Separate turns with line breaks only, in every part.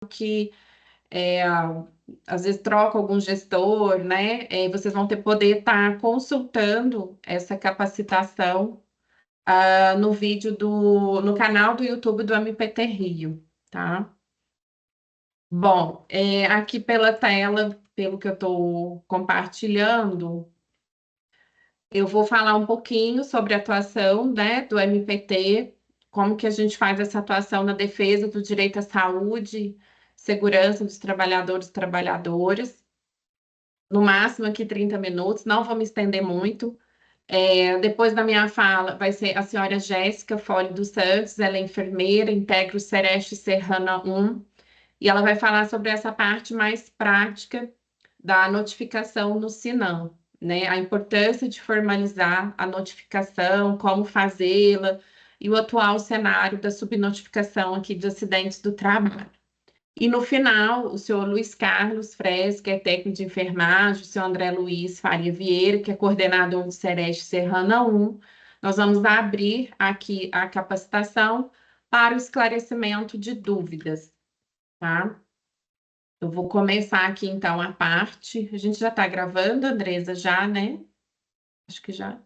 que às vezes troca algum gestor, né? Vocês vão poder estar consultando essa capacitação no vídeo no canal do YouTube do MPT Rio, tá? Bom, aqui pela tela, pelo que eu estou compartilhando, eu vou falar um pouquinho sobre a atuação, né, do MPT, como que a gente faz essa atuação na defesa do direito à saúde, segurança dos trabalhadores e trabalhadoras. No máximo aqui 30 minutos, não vou me estender muito. Depois da minha fala, vai ser a senhora Jéssica Fole dos Santos, ela é enfermeira, integra o Sereste Serrana 1, e ela vai falar sobre essa parte mais prática da notificação no Sinan, né? A importância de formalizar a notificação, como fazê-la, e o atual cenário da subnotificação aqui de acidentes do trabalho. E no final, o senhor Luiz Carlos Fres, que é técnico de enfermagem, o senhor André Luiz Faria Vieira, que é coordenador do Sereste Serrana 1, nós vamos abrir aqui a capacitação para o esclarecimento de dúvidas, tá? Eu vou começar aqui, então, a parte. A gente já está gravando, Andresa, já, né? Acho que já.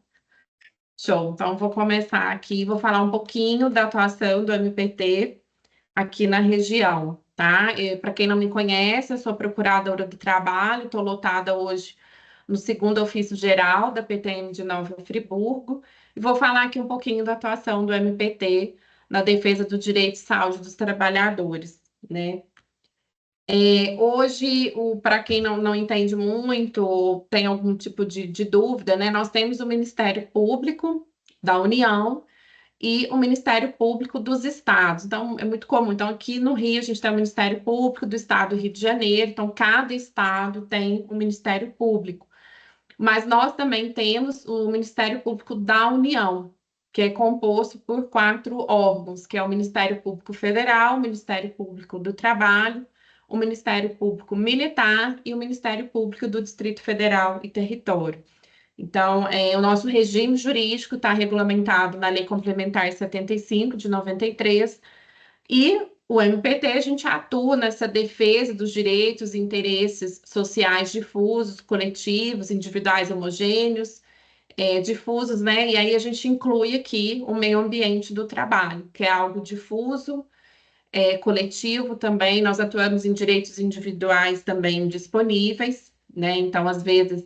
Show. Então, vou começar aqui, vou falar um pouquinho da atuação do MPT aqui na região, tá? Para quem não me conhece, eu sou procuradora do trabalho, estou lotada hoje no segundo ofício geral da PTM de Nova Friburgo, e vou falar aqui um pouquinho da atuação do MPT na defesa do direito de saúde dos trabalhadores, né? Hoje, para quem não entende muito, ou tem algum tipo de dúvida, né? Nós temos o Ministério Público da União e o Ministério Público dos Estados. Então, é muito comum. Então, aqui no Rio, a gente tem o Ministério Público do Estado do Rio de Janeiro. Então, cada estado tem um Ministério Público. Mas nós também temos o Ministério Público da União, que é composto por 4 órgãos, que é o Ministério Público Federal, o Ministério Público do Trabalho, o Ministério Público Militar e o Ministério Público do Distrito Federal e Território. Então, o nosso regime jurídico está regulamentado na Lei Complementar 75 de 93, e o MPT, a gente atua nessa defesa dos direitos e interesses sociais difusos, coletivos, individuais homogêneos, difusos, né? E aí a gente inclui aqui o meio ambiente do trabalho, que é algo difuso, coletivo também. Nós atuamos em direitos individuais também disponíveis, né? Então, às vezes,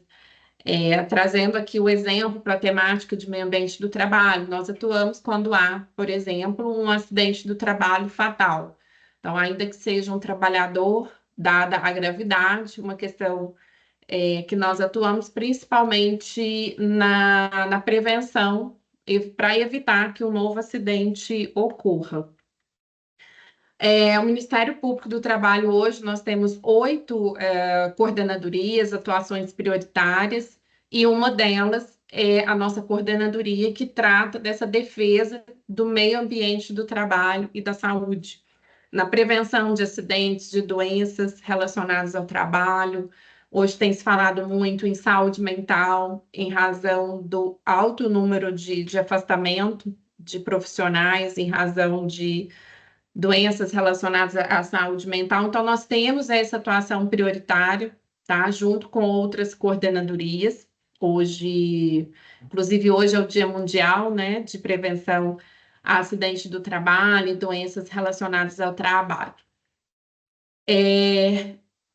trazendo aqui o exemplo para a temática de meio ambiente do trabalho, nós atuamos quando há, por exemplo, um acidente do trabalho fatal. Então, ainda que seja um trabalhador, dada a gravidade, uma questão que nós atuamos principalmente na prevenção para evitar que um novo acidente ocorra. O Ministério Público do Trabalho, hoje, nós temos 8 coordenadorias, atuações prioritárias, e uma delas é a nossa coordenadoria, que trata dessa defesa do meio ambiente do trabalho e da saúde, na prevenção de acidentes, de doenças relacionadas ao trabalho. Hoje tem se falado muito em saúde mental, em razão do alto número de afastamento de profissionais, em razão de doenças relacionadas à saúde mental. Então, nós temos essa atuação prioritária, tá? Junto com outras coordenadorias. Hoje, inclusive, hoje é o Dia Mundial, né, de Prevenção a Acidente do Trabalho e doenças relacionadas ao trabalho.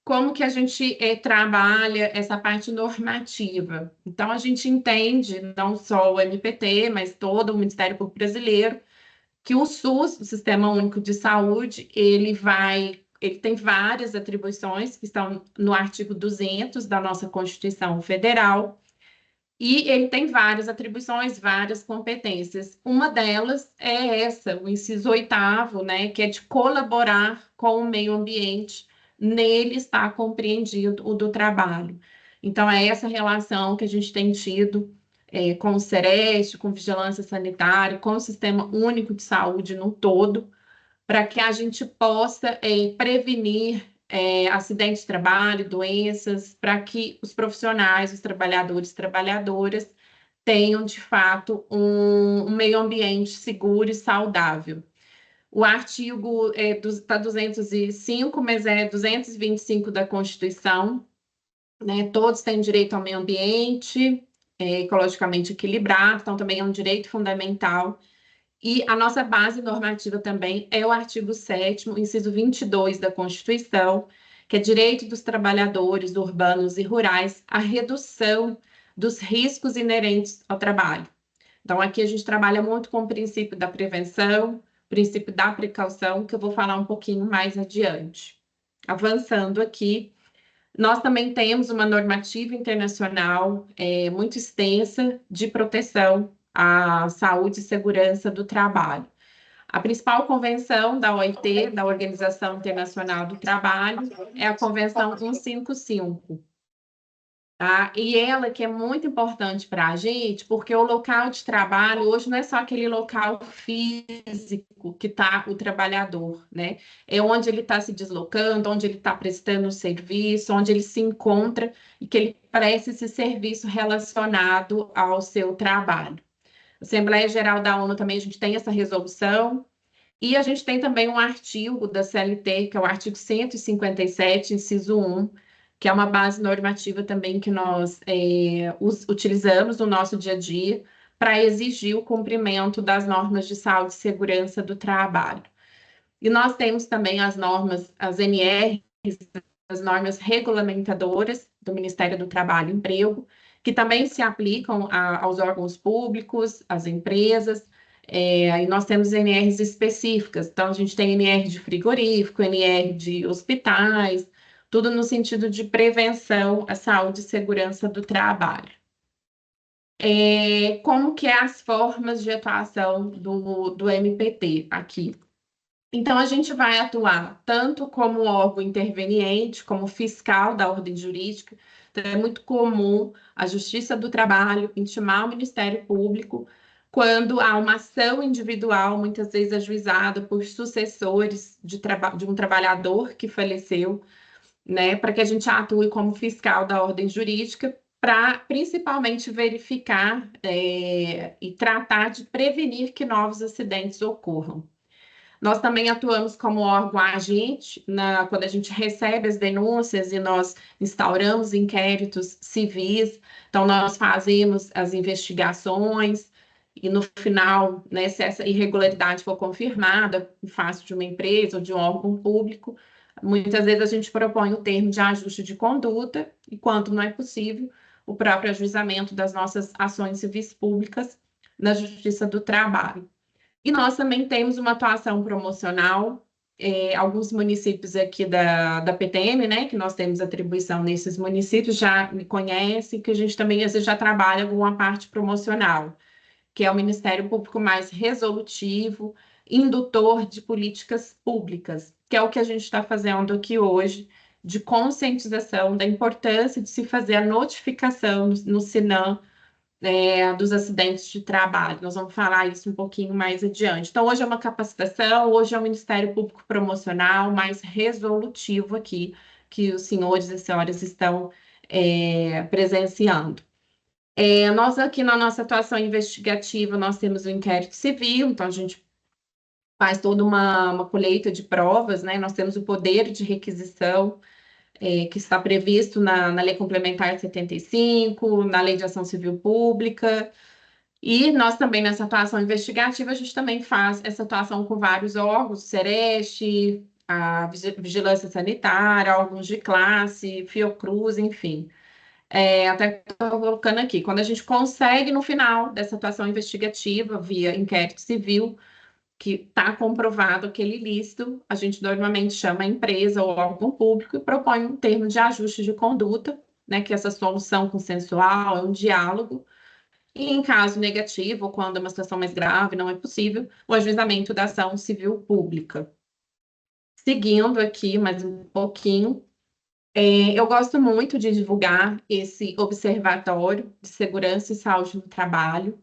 Como que a gente trabalha essa parte normativa? Então, a gente entende, não só o MPT, mas todo o Ministério Público Brasileiro, que o SUS, o Sistema Único de Saúde, ele tem várias atribuições que estão no artigo 200 da nossa Constituição Federal, e ele tem várias atribuições, várias competências. Uma delas é essa, o inciso 8º, né, que é de colaborar com o meio ambiente. Nele está compreendido o do trabalho. Então, é essa relação que a gente tem tido com o Sereste, com vigilância sanitária, com o Sistema Único de Saúde no todo, para que a gente possa prevenir acidentes de trabalho, doenças, para que os profissionais, os trabalhadores e trabalhadoras tenham, de fato, um meio ambiente seguro e saudável. O artigo está 205, mas é 225 da Constituição, né? Todos têm direito ao meio ambiente, ecologicamente equilibrado, então também é um direito fundamental. E a nossa base normativa também é o artigo 7º, inciso 22 da Constituição, que é direito dos trabalhadores urbanos e rurais à redução dos riscos inerentes ao trabalho. Então, aqui a gente trabalha muito com o princípio da prevenção, princípio da precaução, que eu vou falar um pouquinho mais adiante. Avançando aqui, nós também temos uma normativa internacional muito extensa de proteção à saúde e segurança do trabalho. A principal convenção da OIT, da Organização Internacional do Trabalho, é a Convenção 155. Tá? E ela que é muito importante para a gente, porque o local de trabalho hoje não é só aquele local físico que está o trabalhador, né? É onde ele está se deslocando, onde ele está prestando o serviço, onde ele se encontra e que ele presta esse serviço relacionado ao seu trabalho. Assembleia Geral da ONU também a gente tem essa resolução, e a gente tem também um artigo da CLT, que é o artigo 157, inciso 1, que é uma base normativa também que nós utilizamos no nosso dia a dia para exigir o cumprimento das normas de saúde e segurança do trabalho. E nós temos também as normas, as NRs, as normas regulamentadoras do Ministério do Trabalho e Emprego, que também se aplicam aos órgãos públicos, às empresas, e nós temos NRs específicas. Então, a gente tem NR de frigorífico, NR de hospitais, tudo no sentido de prevenção à saúde e segurança do trabalho. Como que é as formas de atuação do MPT aqui? Então, a gente vai atuar tanto como órgão interveniente, como fiscal da ordem jurídica. Então, é muito comum a Justiça do Trabalho intimar o Ministério Público quando há uma ação individual, muitas vezes ajuizada por sucessores de um trabalhador que faleceu, né, para que a gente atue como fiscal da ordem jurídica, para principalmente verificar e tratar de prevenir que novos acidentes ocorram. Nós também atuamos como órgão agente quando a gente recebe as denúncias e nós instauramos inquéritos civis. Então, nós fazemos as investigações e, no final, né, se essa irregularidade for confirmada em face de uma empresa ou de um órgão público, muitas vezes a gente propõe o termo de ajuste de conduta e, quando não é possível, o próprio ajuizamento das nossas ações civis públicas na Justiça do Trabalho. E nós também temos uma atuação promocional, alguns municípios aqui da PTM, né, que nós temos atribuição nesses municípios, já me conhecem, que a gente também às vezes já trabalha com uma parte promocional, que é o Ministério Público mais resolutivo, indutor de políticas públicas, que é o que a gente está fazendo aqui hoje, de conscientização da importância de se fazer a notificação no SINAM, dos acidentes de trabalho. Nós vamos falar isso um pouquinho mais adiante. Então, hoje é uma capacitação, hoje é um Ministério Público promocional mais resolutivo aqui, que os senhores e senhoras estão presenciando. Nós aqui na nossa atuação investigativa, nós temos o inquérito civil, então a gente faz toda uma colheita de provas, né? Nós temos o poder de requisição, que está previsto na Lei Complementar 75, na Lei de Ação Civil Pública, e nós também, nessa atuação investigativa, a gente também faz essa atuação com vários órgãos, Sereste, a Vigilância Sanitária, órgãos de classe, Fiocruz, enfim. Até estou colocando aqui, quando a gente consegue, no final dessa atuação investigativa, via inquérito civil, que está comprovado aquele ilícito, a gente normalmente chama a empresa ou órgão público e propõe um termo de ajuste de conduta, né, que essa solução consensual é um diálogo, e em caso negativo, ou quando é uma situação mais grave, não é possível, o ajuizamento da ação civil pública. Seguindo aqui mais um pouquinho, eu gosto muito de divulgar esse observatório de segurança e saúde no trabalho.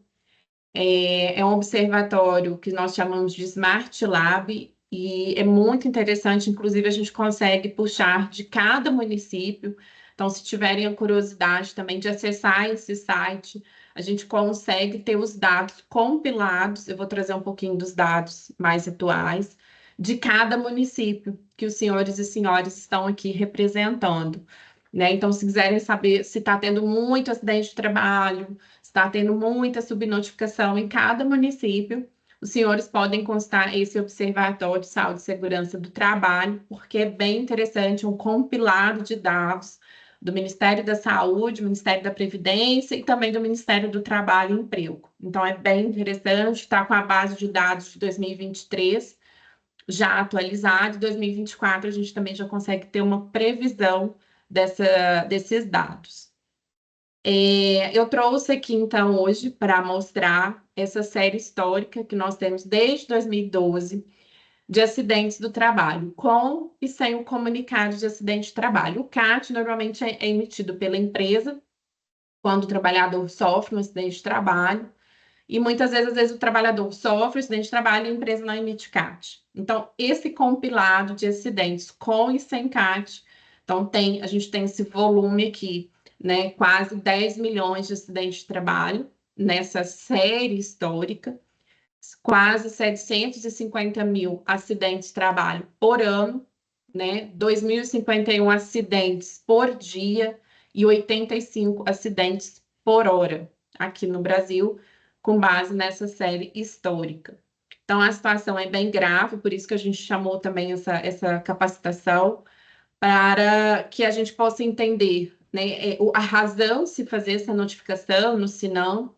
É um observatório que nós chamamos de Smart Lab e é muito interessante, inclusive a gente consegue puxar de cada município. Então, se tiverem a curiosidade também de acessar esse site, a gente consegue ter os dados compilados. Eu vou trazer um pouquinho dos dados mais atuais de cada município que os senhores e senhoras estão aqui representando, né? Então, se quiserem saber se está tendo muito acidente de trabalho, se está tendo muita subnotificação em cada município, os senhores podem constar esse Observatório de Saúde e Segurança do Trabalho, porque é bem interessante, um compilado de dados do Ministério da Saúde, Ministério da Previdência e também do Ministério do Trabalho e Emprego. Então, é bem interessante, está com a base de dados de 2023 já atualizada, em 2024 a gente também já consegue ter uma previsão desses dados. Eu trouxe aqui, então, hoje, para mostrar essa série histórica que nós temos desde 2012 de acidentes do trabalho, com e sem o comunicado de acidente de trabalho. O CAT normalmente é emitido pela empresa quando o trabalhador sofre um acidente de trabalho, e muitas vezes, às vezes, o trabalhador sofre um acidente de trabalho e a empresa não emite CAT. Então, esse compilado de acidentes com e sem CAT, então a gente tem esse volume aqui, né? Quase 10 milhões de acidentes de trabalho nessa série histórica, quase 750 mil acidentes de trabalho por ano, né? 2.051 acidentes por dia e 85 acidentes por hora aqui no Brasil, com base nessa série histórica. Então, a situação é bem grave, por isso que a gente chamou também essa capacitação, para que a gente possa entender, né, a razão de se fazer essa notificação no Sinam,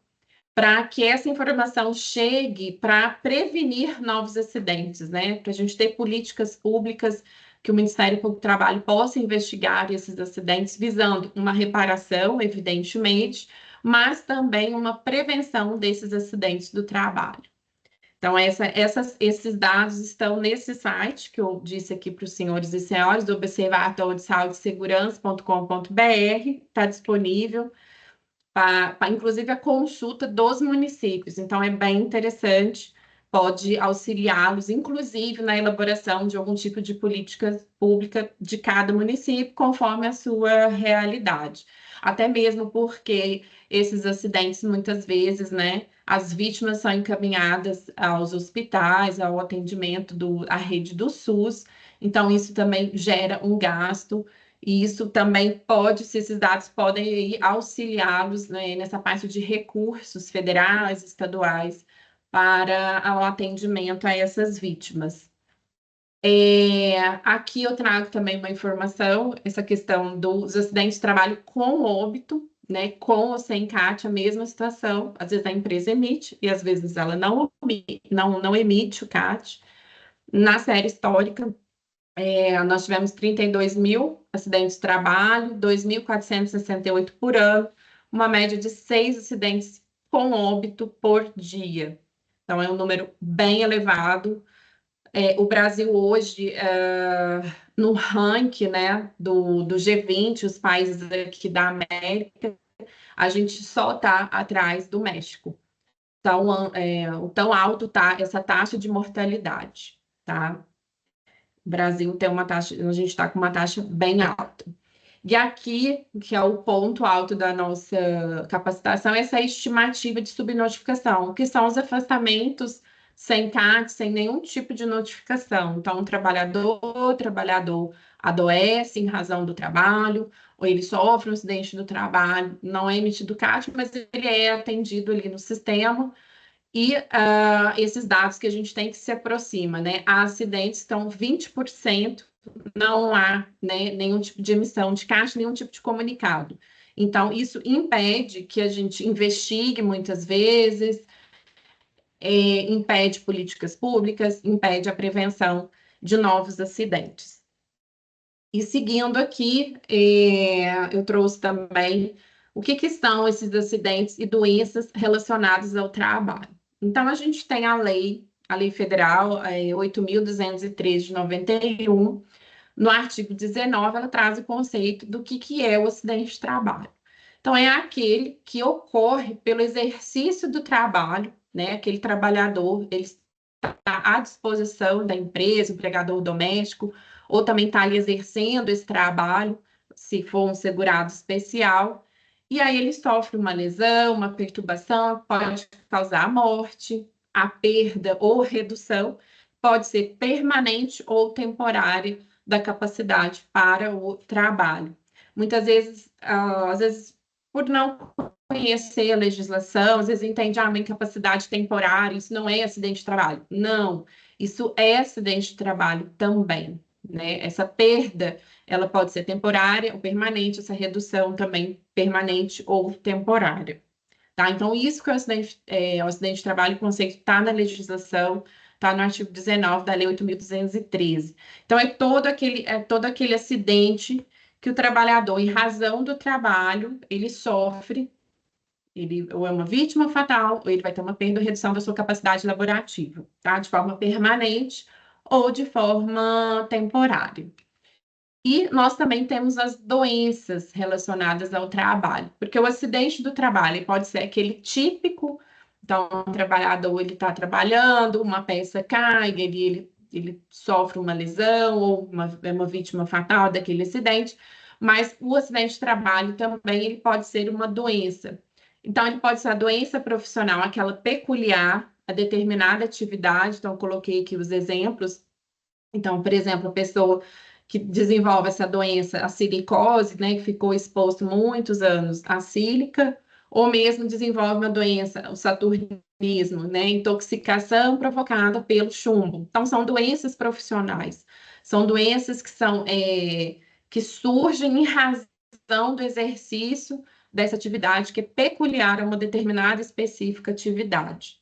para que essa informação chegue para prevenir novos acidentes, né? Para a gente ter políticas públicas que o Ministério Público do Trabalho possa investigar esses acidentes, visando uma reparação, evidentemente, mas também uma prevenção desses acidentes do trabalho. Então, esses dados estão nesse site que eu disse aqui para os senhores e senhoras, do Observatório de Saúde e Segurança.com.br, está disponível inclusive a consulta dos municípios. Então, é bem interessante, pode auxiliá-los, inclusive na elaboração de algum tipo de política pública de cada município, conforme a sua realidade. Até mesmo porque esses acidentes, muitas vezes, né, as vítimas são encaminhadas aos hospitais, ao atendimento à rede do SUS, então isso também gera um gasto. E isso também pode, se esses dados podem auxiliá-los, né, nessa parte de recursos federais, estaduais, para o atendimento a essas vítimas. Aqui eu trago também uma informação, essa questão dos acidentes de trabalho com óbito, né, com ou sem CAT, a mesma situação. Às vezes a empresa emite e às vezes ela não emite o CAT. Na série histórica, nós tivemos 32 mil acidentes de trabalho, 2.468 por ano, uma média de 6 acidentes com óbito por dia. Então, é um número bem elevado. O Brasil hoje, no ranking, né, do G20, os países aqui da América, a gente só está atrás do México. Então, o tão alto está essa taxa de mortalidade, tá? O Brasil tem uma taxa, a gente está com uma taxa bem alta. E aqui, que é o ponto alto da nossa capacitação, essa estimativa de subnotificação, que são os afastamentos sem CAT, sem nenhum tipo de notificação. Então, o trabalhador adoece em razão do trabalho, ou ele sofre um acidente do trabalho, não é emitido CAT, mas ele é atendido ali no sistema. E esses dados que a gente tem que se aproxima, né? Há acidentes, então 20% não há, né, nenhum tipo de emissão de caixa, nenhum tipo de comunicado. Então, isso impede que a gente investigue muitas vezes, impede políticas públicas, impede a prevenção de novos acidentes. E seguindo aqui, eu trouxe também o que são esses acidentes e doenças relacionadas ao trabalho. Então, a gente tem a Lei Federal 8.203 de 91, no artigo 19, ela traz o conceito do que é o acidente de trabalho. Então, é aquele que ocorre pelo exercício do trabalho, né? Aquele trabalhador, ele está à disposição da empresa, empregador doméstico, ou também está ali exercendo esse trabalho, se for um segurado especial, e aí ele sofre uma lesão, uma perturbação, pode causar a morte, a perda ou redução, pode ser permanente ou temporária da capacidade para o trabalho. Muitas vezes, às vezes, por não conhecer a legislação, às vezes entende, uma incapacidade temporária, isso não é acidente de trabalho. Não, isso é acidente de trabalho também, né? Essa perda, ela pode ser temporária ou permanente, essa redução também permanente ou temporária. Tá? Então, isso que é o acidente de trabalho, o conceito está na legislação, está no artigo 19 da Lei 8.213. Então, é todo aquele acidente que o trabalhador, em razão do trabalho, ele sofre, ele ou é uma vítima fatal, ou ele vai ter uma perda ou redução da sua capacidade laborativa, tá? De forma permanente ou de forma temporária. E nós também temos as doenças relacionadas ao trabalho, porque o acidente do trabalho pode ser aquele típico, então, o trabalhador ele está trabalhando, uma peça cai, ele sofre uma lesão ou é uma vítima fatal daquele acidente, mas o acidente de trabalho também ele pode ser uma doença. Então, ele pode ser a doença profissional, aquela peculiar a determinada atividade, então, eu coloquei aqui os exemplos. Então, por exemplo, a pessoa que desenvolve essa doença, a silicose, né, que ficou exposto muitos anos à sílica, ou mesmo desenvolve uma doença, o saturnismo, né, intoxicação provocada pelo chumbo. Então, são doenças profissionais, são doenças que surgem em razão do exercício dessa atividade que é peculiar a uma determinada específica atividade.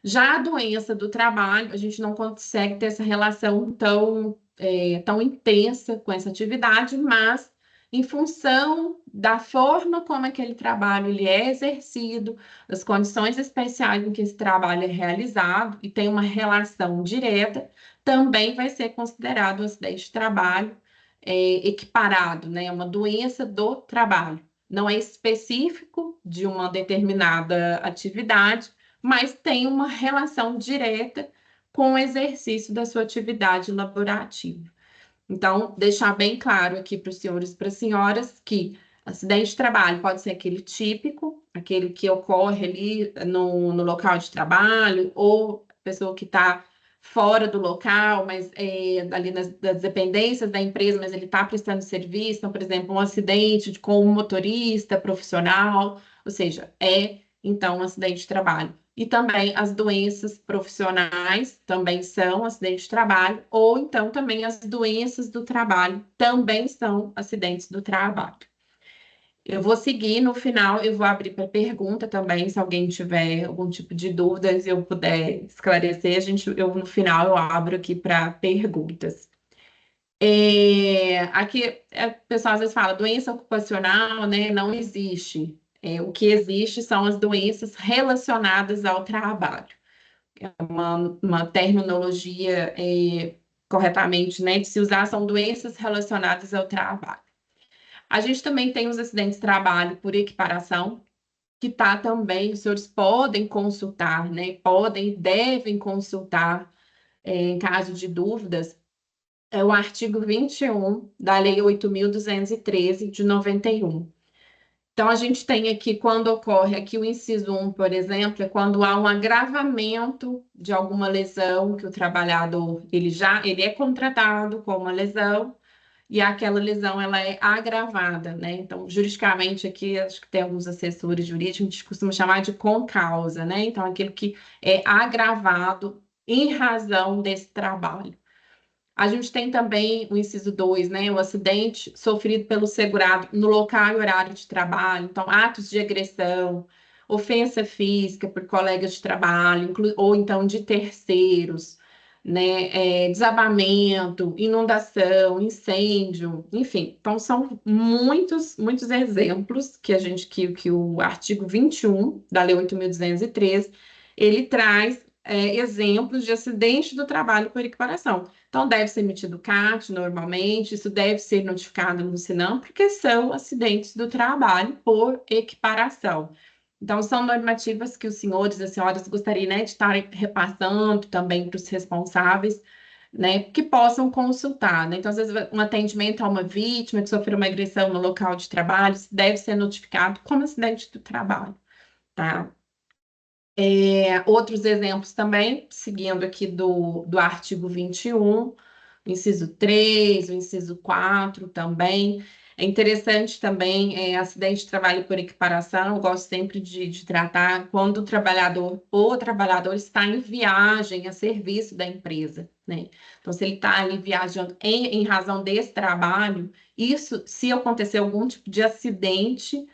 Já a doença do trabalho, a gente não consegue ter essa relação tão intensa com essa atividade, mas em função da forma como aquele trabalho ele é exercido, das condições especiais em que esse trabalho é realizado e tem uma relação direta, também vai ser considerado um acidente de trabalho equiparado, né? Uma doença do trabalho. Não é específico de uma determinada atividade, mas tem uma relação direta com o exercício da sua atividade laborativa. Então, deixar bem claro aqui para os senhores e para as senhoras que acidente de trabalho pode ser aquele típico, aquele que ocorre ali no local de trabalho, ou pessoa que está fora do local, mas ali das dependências da empresa, mas ele está prestando serviço, então, por exemplo, um acidente com um motorista profissional, ou seja, então um acidente de trabalho. E também as doenças profissionais também são acidentes de trabalho, ou então também as doenças do trabalho também são acidentes do trabalho. Eu vou seguir no final, eu vou abrir para pergunta também, se alguém tiver algum tipo de dúvidas, eu puder esclarecer, no final eu abro aqui para perguntas. Aqui, o pessoal às vezes fala, doença ocupacional, né? Não existe. O que existe são as doenças relacionadas ao trabalho. É uma terminologia corretamente, né? De se usar, são doenças relacionadas ao trabalho. A gente também tem os acidentes de trabalho por equiparação, que tá também, os senhores podem consultar, né? Podem e devem consultar, em caso de dúvidas, é o artigo 21 da Lei 8.213 de 91. Então, a gente tem aqui, quando ocorre aqui o inciso 1, por exemplo, é quando há um agravamento de alguma lesão que o trabalhador, ele é contratado com uma lesão e aquela lesão, ela é agravada, né? Então, juridicamente aqui, acho que tem alguns assessores jurídicos, a gente costuma chamar de concausa, né? Então, aquilo que é agravado em razão desse trabalho. A gente tem também o inciso 2, né? O acidente sofrido pelo segurado no local e horário de trabalho. Então, atos de agressão, ofensa física por colegas de trabalho, ou então de terceiros, né? Desabamento, inundação, incêndio, enfim. Então, são muitos, muitos exemplos que o artigo 21 da Lei 8.213, ele traz exemplos de acidente do trabalho por equiparação. Então, deve ser emitido CAT normalmente, isso deve ser notificado no SINAM, porque são acidentes do trabalho por equiparação. Então, são normativas que os senhores e as senhoras gostariam, né, de estar repassando também para os responsáveis, né, que possam consultar, né? Então, às vezes, um atendimento a uma vítima que sofreu uma agressão no local de trabalho deve ser notificado como acidente do trabalho, tá? Outros exemplos também, seguindo aqui do artigo 21, o inciso 3, o inciso 4 também. É interessante também, acidente de trabalho por equiparação, eu gosto sempre de tratar quando o trabalhador ou trabalhador está em viagem a serviço da empresa, né? Então, se ele está ali viajando em razão desse trabalho, isso, se acontecer algum tipo de acidente,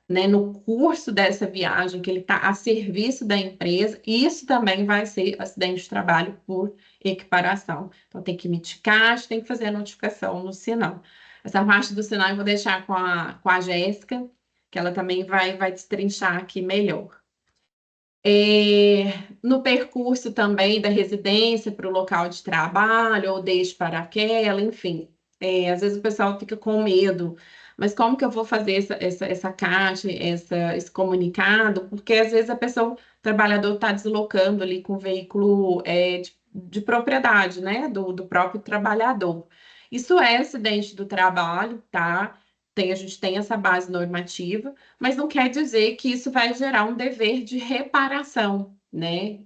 né, no curso dessa viagem, que ele está a serviço da empresa, isso também vai ser acidente de trabalho por equiparação. Então, tem que emitir caixa, tem que fazer a notificação no sinal. Essa parte do sinal eu vou deixar com a Jéssica, que ela também vai destrinchar aqui melhor. No percurso também da residência para o local de trabalho, ou deixe para aquela, enfim. Às vezes o pessoal fica com medo, mas como que eu vou fazer essa caixa, esse comunicado? Porque às vezes a pessoa, o trabalhador está deslocando ali com o veículo de propriedade, né, do próprio trabalhador. Isso é acidente do trabalho, tá? A gente tem essa base normativa, mas não quer dizer que isso vai gerar um dever de reparação, né,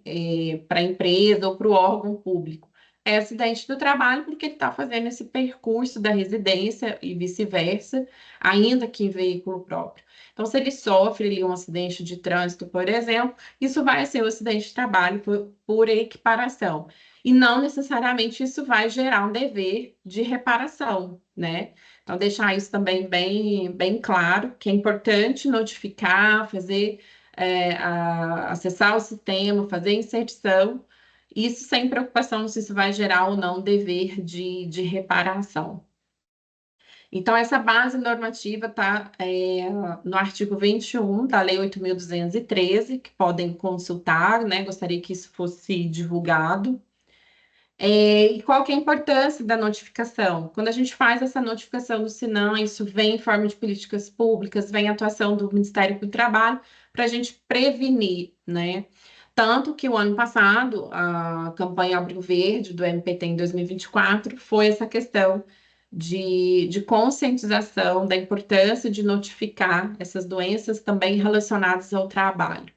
para a empresa ou para o órgão público. É acidente do trabalho porque ele está fazendo esse percurso da residência e vice-versa, ainda que em veículo próprio. Então, se ele sofre ali um acidente de trânsito, por exemplo, isso vai ser um acidente de trabalho por equiparação. E não necessariamente isso vai gerar um dever de reparação, né? Então, deixar isso também bem claro, que é importante notificar, fazer, acessar o sistema, fazer inserção, isso sem preocupação se isso vai gerar ou não dever de reparação. Então, essa base normativa está no artigo 21 da Lei 8.213, que podem consultar, né? Gostaria que isso fosse divulgado. E qual que é a importância da notificação? Quando a gente faz essa notificação do Sinan, isso vem em forma de políticas públicas, vem atuação do Ministério do Trabalho para a gente prevenir, né? Tanto que o ano passado, a campanha Abril Verde do MPT em 2024 foi essa questão de conscientização da importância de notificar essas doenças também relacionadas ao trabalho,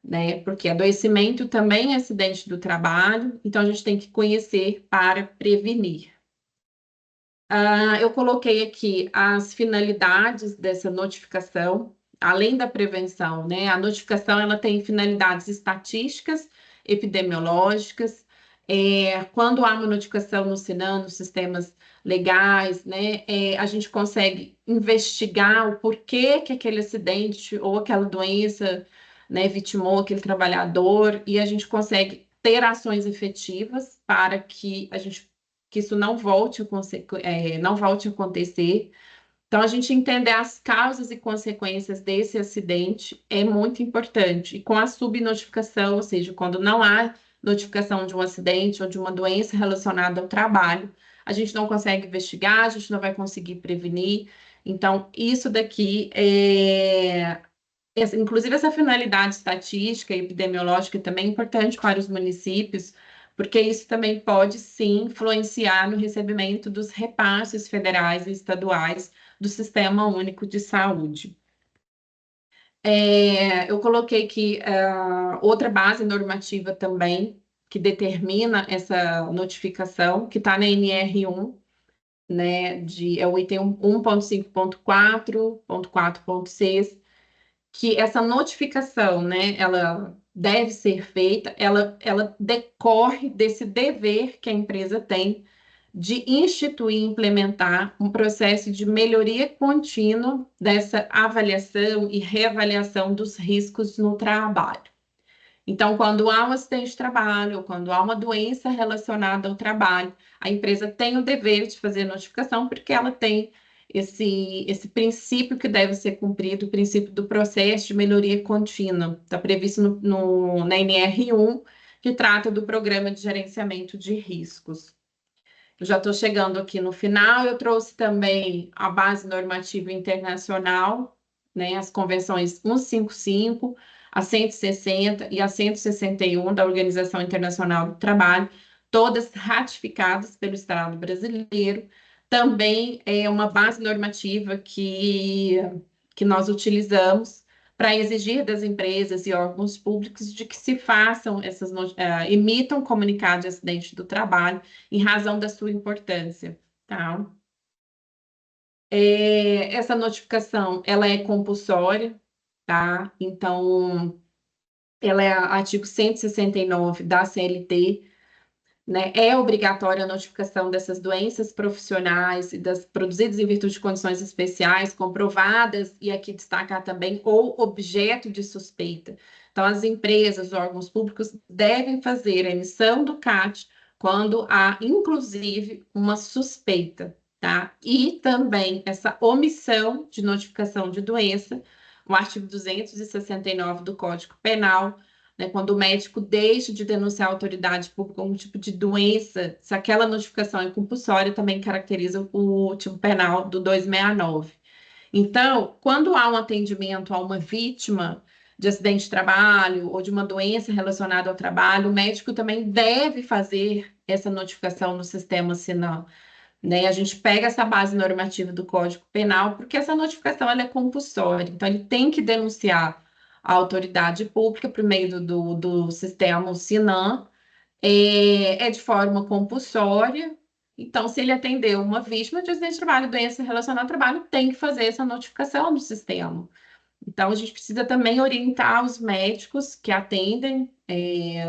né? Porque adoecimento também é acidente do trabalho, então a gente tem que conhecer para prevenir. Eu coloquei aqui as finalidades dessa notificação, além da prevenção, né? A notificação ela tem finalidades estatísticas, epidemiológicas. Quando há uma notificação no Sinan, nos sistemas legais, né? A gente consegue investigar o porquê que aquele acidente ou aquela doença, né, vitimou aquele trabalhador, e a gente consegue ter ações efetivas para que isso não volte a acontecer. Então, a gente entender as causas e consequências desse acidente é muito importante. E com a subnotificação, ou seja, quando não há notificação de um acidente ou de uma doença relacionada ao trabalho, a gente não consegue investigar, a gente não vai conseguir prevenir. Então, isso daqui inclusive, essa finalidade estatística e epidemiológica também é importante para os municípios, porque isso também pode, sim, influenciar no recebimento dos repasses federais e estaduais do Sistema Único de Saúde. Eu coloquei aqui outra base normativa também, que determina essa notificação, que está na NR1, né, é o item 1.5.4.4.6, que essa notificação, né, ela deve ser feita, ela decorre desse dever que a empresa tem de instituir e implementar um processo de melhoria contínua dessa avaliação e reavaliação dos riscos no trabalho. Então, quando há um acidente de trabalho, ou quando há uma doença relacionada ao trabalho, a empresa tem o dever de fazer notificação, porque ela tem esse princípio que deve ser cumprido, o princípio do processo de melhoria contínua. Está previsto na NR1, que trata do Programa de Gerenciamento de Riscos. Eu já estou chegando aqui no final, eu trouxe também a base normativa internacional, né, as convenções 155, a 160 e a 161 da Organização Internacional do Trabalho, todas ratificadas pelo Estado brasileiro. Também é uma base normativa que nós utilizamos para exigir das empresas e órgãos públicos de que se façam emitam comunicado de acidente do trabalho em razão da sua importância, tá? Essa notificação, ela é compulsória, tá? Então, ela é artigo 169 da CLT, né? É obrigatória a notificação dessas doenças profissionais e das produzidas em virtude de condições especiais, comprovadas, e aqui destacar também, ou objeto de suspeita. Então, as empresas, os órgãos públicos devem fazer a emissão do CAT quando há, inclusive, uma suspeita, tá? E também essa omissão de notificação de doença, o artigo 269 do Código Penal, né, quando o médico deixa de denunciar a autoridade por algum tipo de doença, se aquela notificação é compulsória, também caracteriza o tipo penal do 269. Então, quando há um atendimento a uma vítima de acidente de trabalho ou de uma doença relacionada ao trabalho, o médico também deve fazer essa notificação no sistema Sinal, né? A gente pega essa base normativa do Código Penal, porque essa notificação ela é compulsória, então ele tem que denunciar a autoridade pública por meio do sistema Sinan, de forma compulsória. Então, se ele atendeu uma vítima de acidente de trabalho, doença relacionada ao trabalho, tem que fazer essa notificação no sistema. Então, a gente precisa também orientar os médicos que atendem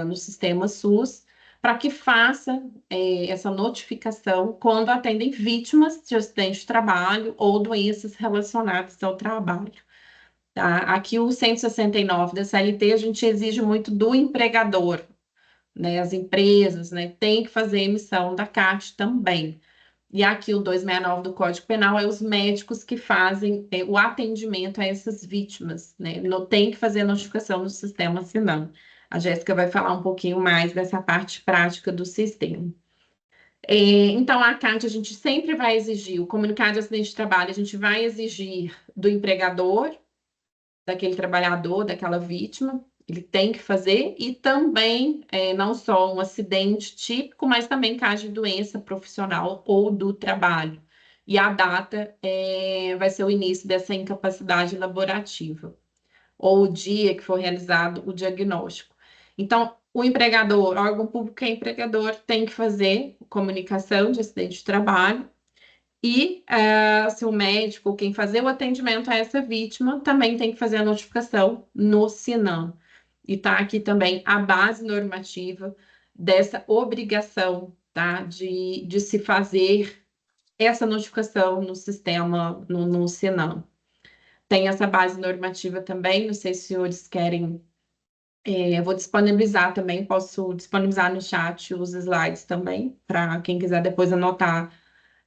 no sistema SUS para que faça essa notificação quando atendem vítimas de acidente de trabalho ou doenças relacionadas ao trabalho. Tá? Aqui o 169 da CLT, a gente exige muito do empregador, né? As empresas, né, têm que fazer emissão da CAT também. E aqui o 269 do Código Penal é os médicos que fazem o atendimento a essas vítimas, né? Não tem que fazer a notificação no sistema, senão. A Jéssica vai falar um pouquinho mais dessa parte prática do sistema. Então, a CAT, a gente sempre vai exigir, o comunicado de acidente de trabalho, a gente vai exigir do empregador, daquele trabalhador, daquela vítima, ele tem que fazer, e também não só um acidente típico, mas também caso de doença profissional ou do trabalho. E a data vai ser o início dessa incapacidade laborativa, ou o dia que for realizado o diagnóstico. Então, o empregador, o órgão público que é empregador, tem que fazer comunicação de acidente de trabalho, e se o médico, quem fazer o atendimento a essa vítima, também tem que fazer a notificação no Sinan. E está aqui também a base normativa dessa obrigação, tá? De se fazer essa notificação no sistema, no Sinan. Tem essa base normativa também, não sei se os senhores querem. Eu vou disponibilizar também, posso disponibilizar no chat os slides também, para quem quiser depois anotar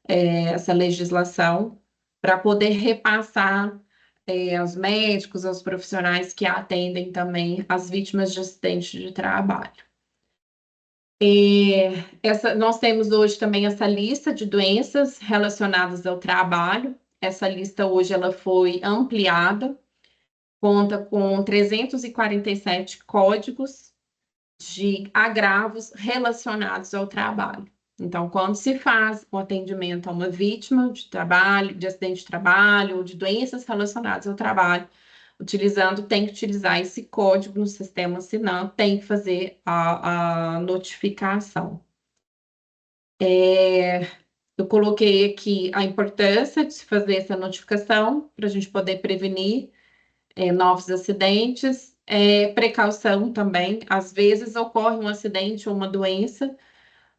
essa legislação, para poder repassar aos médicos, aos profissionais que atendem também as vítimas de acidente de trabalho. Nós temos hoje também essa lista de doenças relacionadas ao trabalho. Essa lista hoje ela foi ampliada, conta com 347 códigos de agravos relacionados ao trabalho. Então, quando se faz o atendimento a uma vítima de trabalho, de acidente de trabalho ou de doenças relacionadas ao trabalho, tem que utilizar esse código no sistema Sinan, tem que fazer a notificação. Eu coloquei aqui a importância de se fazer essa notificação para a gente poder prevenir novos acidentes, precaução também. Às vezes ocorre um acidente ou uma doença,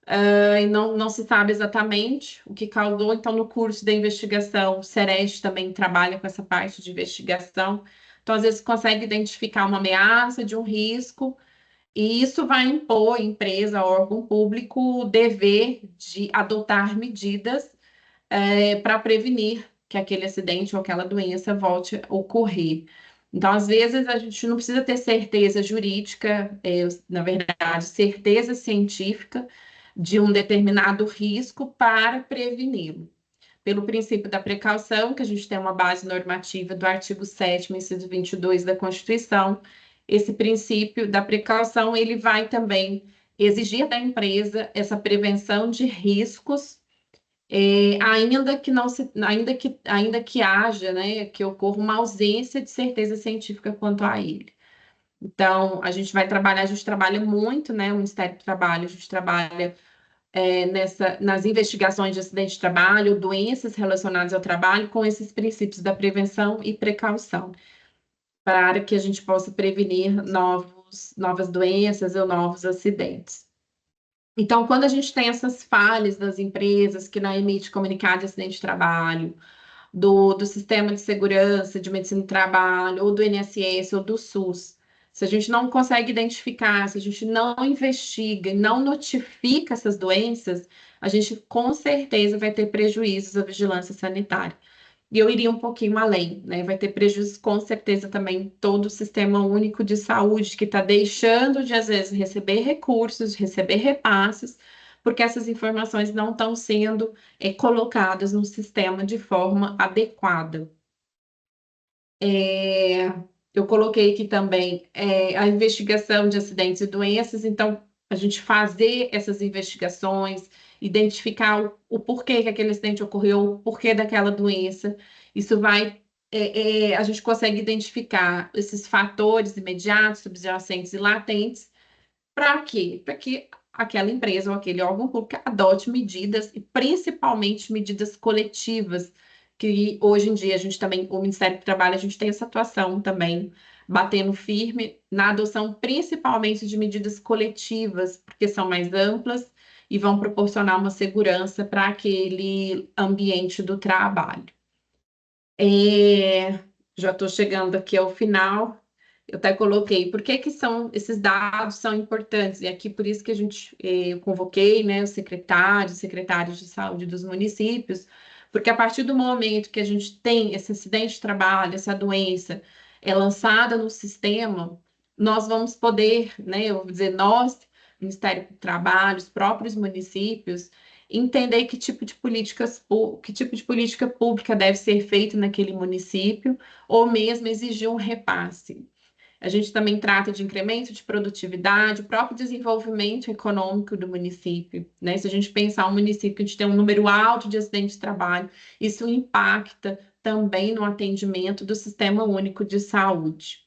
e não se sabe exatamente o que causou. Então, no curso da investigação, o Sereste também trabalha com essa parte de investigação. Então, às vezes, consegue identificar uma ameaça de um risco, e isso vai impor à empresa, ao órgão público, o dever de adotar medidas para prevenir que aquele acidente ou aquela doença volte a ocorrer. Então, às vezes, a gente não precisa ter certeza jurídica, na verdade, certeza científica de um determinado risco para preveni-lo. Pelo princípio da precaução, que a gente tem uma base normativa do artigo 7º, inciso 22 da Constituição, esse princípio da precaução, ele vai também exigir da empresa essa prevenção de riscos, ainda que não se, ainda que haja, né, que ocorra uma ausência de certeza científica quanto a ele. Então, a gente trabalha muito, né? O Ministério do Trabalho, a gente trabalha nas investigações de acidente de trabalho, doenças relacionadas ao trabalho, com esses princípios da prevenção e precaução, para que a gente possa prevenir novas doenças ou novos acidentes. Então, quando a gente tem essas falhas das empresas que não emitem comunicado de acidente de trabalho, do sistema de segurança de medicina do trabalho, ou do INSS, ou do SUS, se a gente não consegue identificar, se a gente não investiga, não notifica essas doenças, a gente com certeza vai ter prejuízos à vigilância sanitária. E eu iria um pouquinho além, né? Vai ter prejuízo com certeza também em todo o sistema único de saúde, que está deixando de, às vezes, receber recursos, de receber repasses, porque essas informações não estão sendo colocadas no sistema de forma adequada. É, eu coloquei aqui também a investigação de acidentes e doenças, então a gente fazer essas investigações, identificar o porquê que aquele acidente ocorreu, o porquê daquela doença, isso vai, a gente consegue identificar esses fatores imediatos, subjacentes e latentes. Para quê? Para que aquela empresa ou aquele órgão público adote medidas, e principalmente medidas coletivas, que hoje em dia a gente também, o Ministério do Trabalho, a gente tem essa atuação também, batendo firme na adoção principalmente de medidas coletivas, porque são mais amplas e vão proporcionar uma segurança para aquele ambiente do trabalho. Já estou chegando aqui ao final. Eu até coloquei, por que que esses dados são importantes? E aqui por isso que eu convoquei, né, os secretários de saúde dos municípios, porque a partir do momento que a gente tem esse acidente de trabalho, essa doença lançada no sistema, nós vamos poder, né, eu vou dizer, nós, Ministério do Trabalho, os próprios municípios, entender que tipo de política pública deve ser feita naquele município, ou mesmo exigir um repasse. A gente também trata de incremento de produtividade, o próprio desenvolvimento econômico do município, né? Se a gente pensar um município que a gente tem um número alto de acidentes de trabalho, isso impacta também no atendimento do Sistema Único de Saúde.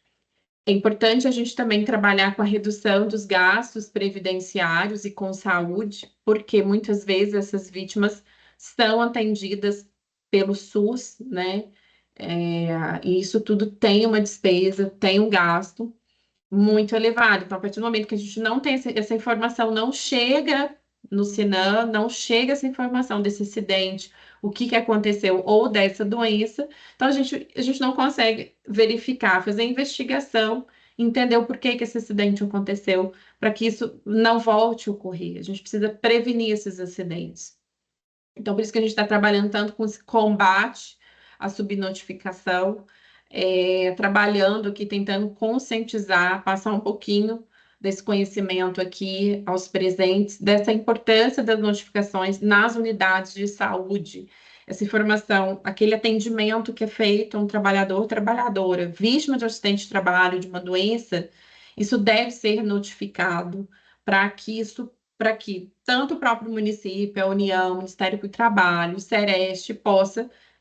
É importante a gente também trabalhar com a redução dos gastos previdenciários e com saúde, porque muitas vezes essas vítimas são atendidas pelo SUS, né? E isso tudo tem uma despesa, tem um gasto muito elevado. Então, a partir do momento que a gente não tem essa informação, não chega no Sinan, não chega essa informação desse acidente, o que que aconteceu ou dessa doença, então a gente não consegue verificar, fazer investigação, entender o porquê que esse acidente aconteceu, para que isso não volte a ocorrer. A gente precisa prevenir esses acidentes. Então, por isso que a gente está trabalhando tanto com esse combate à subnotificação, trabalhando aqui, tentando conscientizar, passar um pouquinho desse conhecimento aqui aos presentes, dessa importância das notificações nas unidades de saúde. Essa informação, aquele atendimento que é feito a um trabalhador, trabalhadora, vítima de um acidente de trabalho, de uma doença, isso deve ser notificado para que tanto o próprio município, a União, o Ministério do Trabalho, o Sereste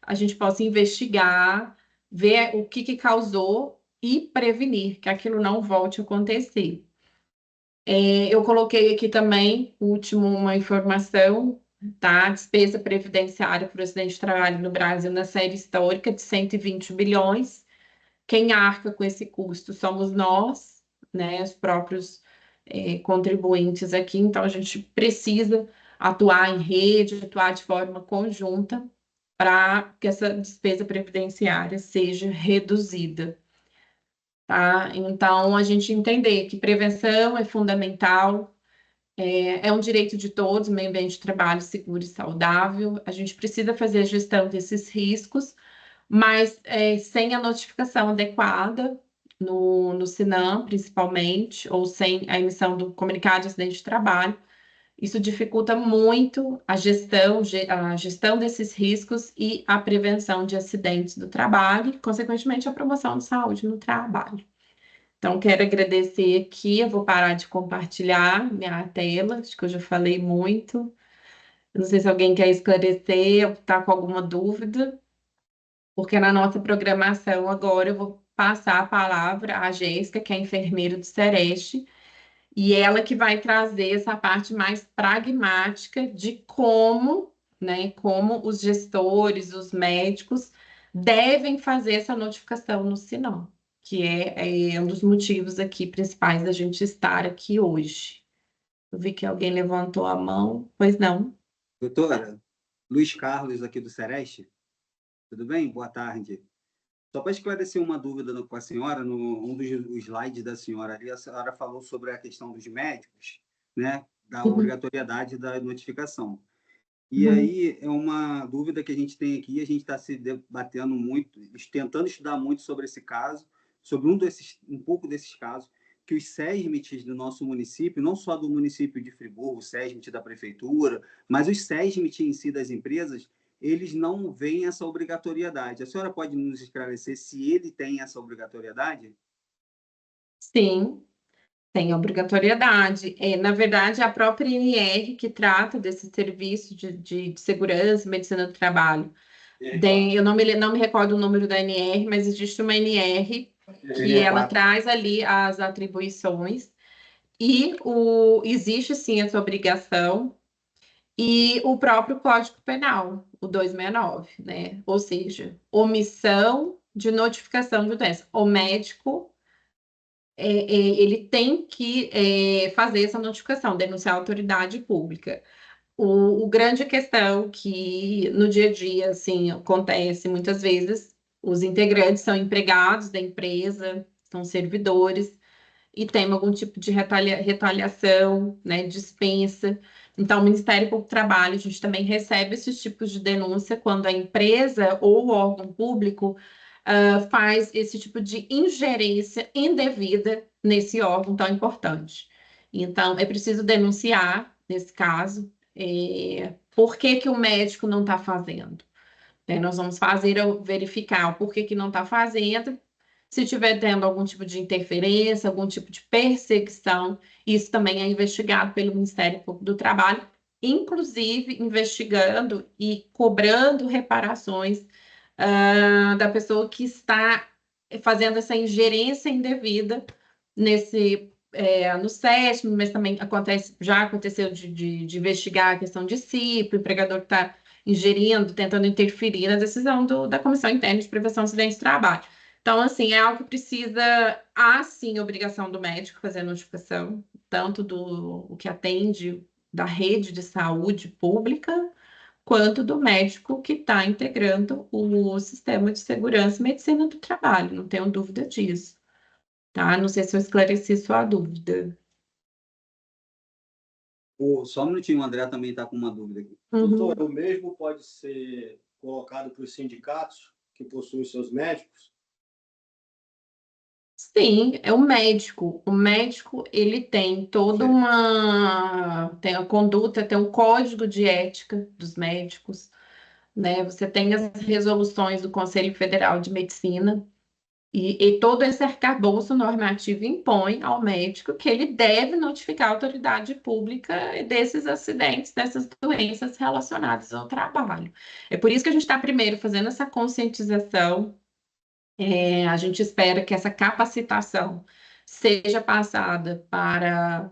a gente possa investigar, ver o que causou e prevenir que aquilo não volte a acontecer. Eu coloquei aqui também, último, uma informação, tá? Despesa previdenciária por acidente de trabalho no Brasil na série histórica de 120 bilhões. Quem arca com esse custo somos nós, né, os próprios contribuintes aqui, então a gente precisa atuar em rede, atuar de forma conjunta para que essa despesa previdenciária seja reduzida, tá? Então, a gente entender que prevenção é fundamental, é um direito de todos, meio ambiente de trabalho seguro e saudável, a gente precisa fazer a gestão desses riscos, mas sem a notificação adequada no Sinan, principalmente, ou sem a emissão do comunicado de acidente de trabalho, isso dificulta muito a gestão desses riscos e a prevenção de acidentes do trabalho, e, consequentemente, a promoção de saúde no trabalho. Então, quero agradecer aqui. Eu vou parar de compartilhar minha tela, acho que eu já falei muito. Não sei se alguém quer esclarecer ou está com alguma dúvida, porque na nossa programação agora eu vou passar a palavra à Jéssica, que é enfermeira do Sereste, e ela que vai trazer essa parte mais pragmática de como, né, como os gestores, os médicos devem fazer essa notificação no Sinal, que é um dos motivos aqui principais da gente estar aqui hoje. Eu vi que alguém levantou a mão, pois não.
Doutora, Luiz Carlos aqui do Sereste, tudo bem? Boa tarde. Só para esclarecer uma dúvida com a senhora, no um dos slides da senhora ali, a senhora falou sobre a questão dos médicos, né, da
Uhum,
obrigatoriedade da notificação. E
uhum.
aí é uma dúvida que a gente tem aqui, a gente está se debatendo muito, tentando estudar muito sobre esse caso, sobre um pouco desses casos, que os SESMITs do nosso município, não só do município de Friburgo, o SESMIT da prefeitura, mas os SESMIT em si das empresas, eles não veem essa obrigatoriedade. A senhora pode nos esclarecer se ele tem essa obrigatoriedade?
Sim, tem obrigatoriedade. Na verdade, é a própria NR que trata desse serviço de segurança e medicina do trabalho. Eu não me recordo o número da NR, mas existe uma NR que
Seria
ela
4.
traz ali as atribuições existe sim essa obrigação e o próprio Código Penal, o 269, né? Ou seja, omissão de notificação de doença. O médico ele tem que fazer essa notificação, denunciar a autoridade pública. O grande questão que no dia a dia, assim, acontece muitas vezes, os integrantes são empregados da empresa, são servidores, e tem algum tipo de retaliação, né, dispensa. Então, o Ministério Público do Trabalho, a gente também recebe esses tipos de denúncia quando a empresa ou o órgão público faz esse tipo de ingerência indevida nesse órgão tão importante. Então, é preciso denunciar, nesse caso, por que que o médico não está fazendo. Nós vamos verificar o porquê que não está fazendo. Se tiver tendo algum tipo de interferência, algum tipo de perseguição, isso também é investigado pelo Ministério Público do Trabalho, inclusive investigando e cobrando reparações da pessoa que está fazendo essa ingerência indevida no SESM, mas também já aconteceu de investigar a questão de CIP, o empregador que está ingerindo, tentando interferir na decisão da Comissão Interna de Prevenção de Acidentes de Trabalho. Então, assim, é algo que precisa, há sim obrigação do médico fazer a notificação, tanto do o que atende da rede de saúde pública, quanto do médico que está integrando o sistema de segurança e medicina do trabalho, não tenho dúvida disso, tá? Não sei se eu esclareci sua dúvida.
Só um minutinho, o André também está com uma dúvida aqui.
Doutor,
Uhum.
o mesmo pode ser colocado para os sindicatos que possuem seus médicos?
Sim, é o médico. O médico, ele tem toda
Certo.
tem a conduta, tem um código de ética dos médicos, né? Você tem as resoluções do Conselho Federal de Medicina e todo esse arcabouço normativo impõe ao médico que ele deve notificar a autoridade pública desses acidentes, dessas doenças relacionadas ao trabalho. É por isso que a gente está primeiro fazendo essa conscientização. A gente espera que essa capacitação seja passada para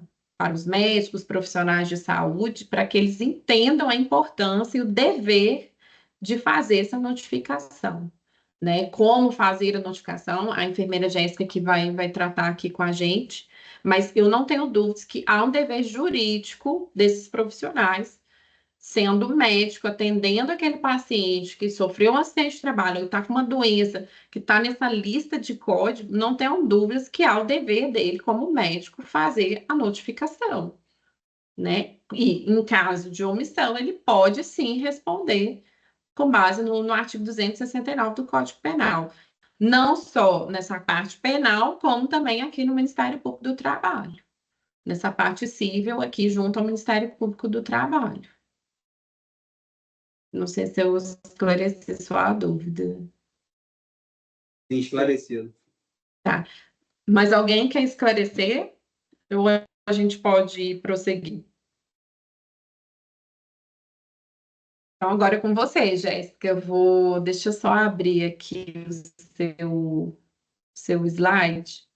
os médicos, profissionais de saúde, para que eles entendam a importância e o dever de fazer essa notificação, né? Como fazer a notificação, a enfermeira Jéssica que vai tratar aqui com a gente, mas eu não tenho dúvidas que há um dever jurídico desses profissionais sendo médico, atendendo aquele paciente que sofreu um acidente de trabalho, ou está com uma doença que está nessa lista de código, não tenham dúvidas que há o dever dele, como médico, fazer a notificação, né? E em caso de omissão, ele pode sim responder com base no artigo 269 do Código Penal. Não só nessa parte penal, como também aqui no Ministério Público do Trabalho. Nessa parte civil, aqui junto ao Ministério Público do Trabalho. Não sei se eu esclareci sua dúvida.
Tem esclarecido.
Tá. Mas alguém quer esclarecer? Ou a gente pode prosseguir? Então, agora é com você, Jéssica. Deixa eu só abrir aqui seu slide.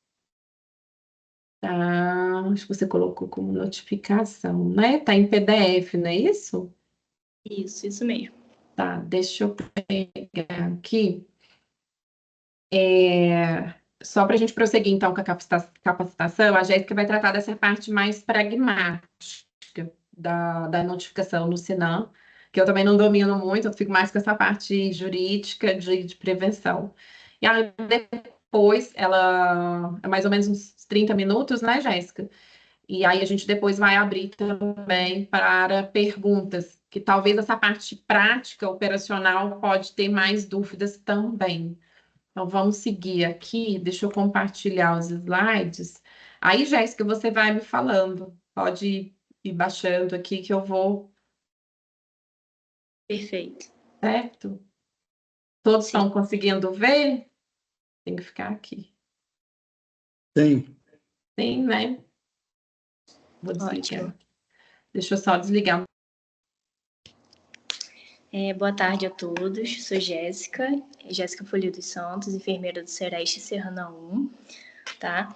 Tá, acho que você colocou como notificação, né? Tá em PDF, não é isso?
Isso mesmo.
Tá, deixa eu pegar aqui. Só para a gente prosseguir, então, com a capacitação, a Jéssica vai tratar dessa parte mais pragmática da notificação no Sinan, que eu também não domino muito, eu fico mais com essa parte jurídica de prevenção. E aí, depois, ela é mais ou menos uns 30 minutos, né, Jéssica? E aí a gente depois vai abrir também para perguntas, que talvez essa parte prática, operacional, pode ter mais dúvidas também. Então, vamos seguir aqui. Deixa eu compartilhar os slides. Aí, Jéssica, você vai me falando. Pode ir baixando aqui que eu vou,
Perfeito.
certo? Todos
Sim.
estão conseguindo ver? Tem que ficar aqui.
Tem.
Tem, né? Vou desligar.
Ótimo.
Deixa eu só desligar.
Boa tarde a todos. Sou Jéssica Folio dos Santos, enfermeira do Sereste Serrana 1, tá?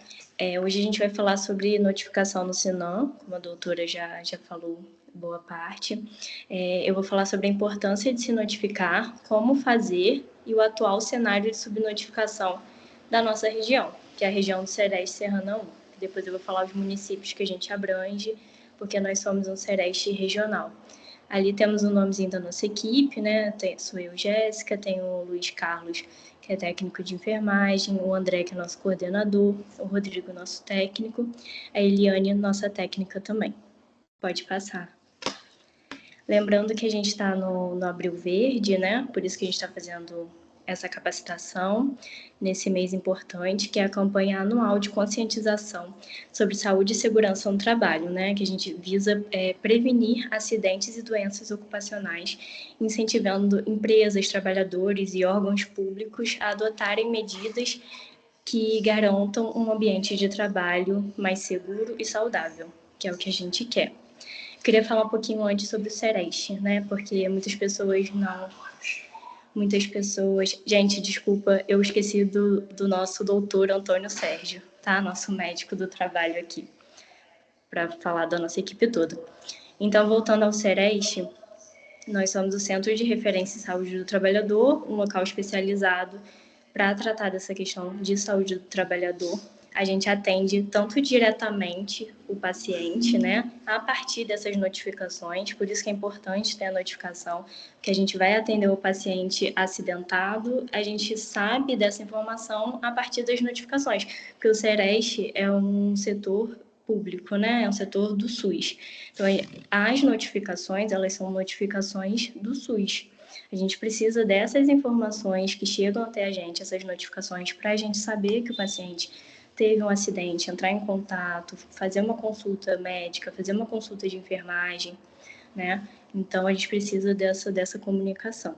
Hoje a gente vai falar sobre notificação no Sinan, como a doutora já falou boa parte. Eu vou falar sobre a importância de se notificar, como fazer e o atual cenário de subnotificação da nossa região, que é a região do Sereste Serrana 1. Depois eu vou falar os municípios que a gente abrange, porque nós somos um Sereste regional. Ali temos o nomezinho da nossa equipe, né? Sou eu, Jéssica, tem o Luiz Carlos, que é técnico de enfermagem, o André, que é nosso coordenador, o Rodrigo, nosso técnico, a Eliane, nossa técnica também. Pode passar. Lembrando que a gente está no Abril Verde, né? Por isso que a gente está fazendo essa capacitação nesse mês importante, que é a campanha anual de conscientização sobre saúde e segurança no trabalho, né? Que a gente visa prevenir acidentes e doenças ocupacionais, incentivando empresas, trabalhadores e órgãos públicos a adotarem medidas que garantam um ambiente de trabalho mais seguro e saudável, que é o que a gente quer. Queria falar um pouquinho antes sobre o Sereste, né? Porque muitas pessoas não... Gente, desculpa, eu esqueci do nosso doutor Antônio Sérgio, tá? Nosso médico do trabalho aqui, para falar da nossa equipe toda. Então, voltando ao Sereste, nós somos o Centro de Referência em Saúde do Trabalhador, um local especializado para tratar dessa questão de saúde do trabalhador. A gente atende tanto diretamente o paciente, né, a partir dessas notificações, por isso que é importante ter a notificação, que a gente vai atender o paciente acidentado, a gente sabe dessa informação a partir das notificações, porque o Sereste é um setor público, né, é um setor do SUS. Então, as notificações, elas são notificações do SUS. A gente precisa dessas informações que chegam até a gente, essas notificações, para a gente saber que o paciente teve um acidente, entrar em contato, fazer uma consulta médica, fazer uma consulta de enfermagem, né? Então, a gente precisa dessa comunicação.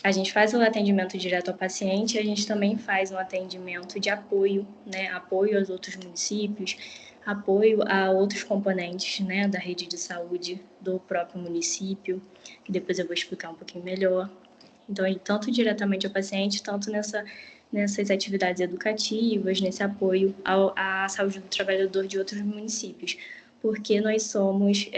A gente faz o atendimento direto ao paciente, a gente também faz um atendimento de apoio, né? Apoio aos outros municípios, apoio a outros componentes, né, da rede de saúde do próprio município, que depois eu vou explicar um pouquinho melhor. Então, tanto diretamente ao paciente, tanto nessas atividades educativas, nesse apoio à saúde do trabalhador de outros municípios, porque nós somos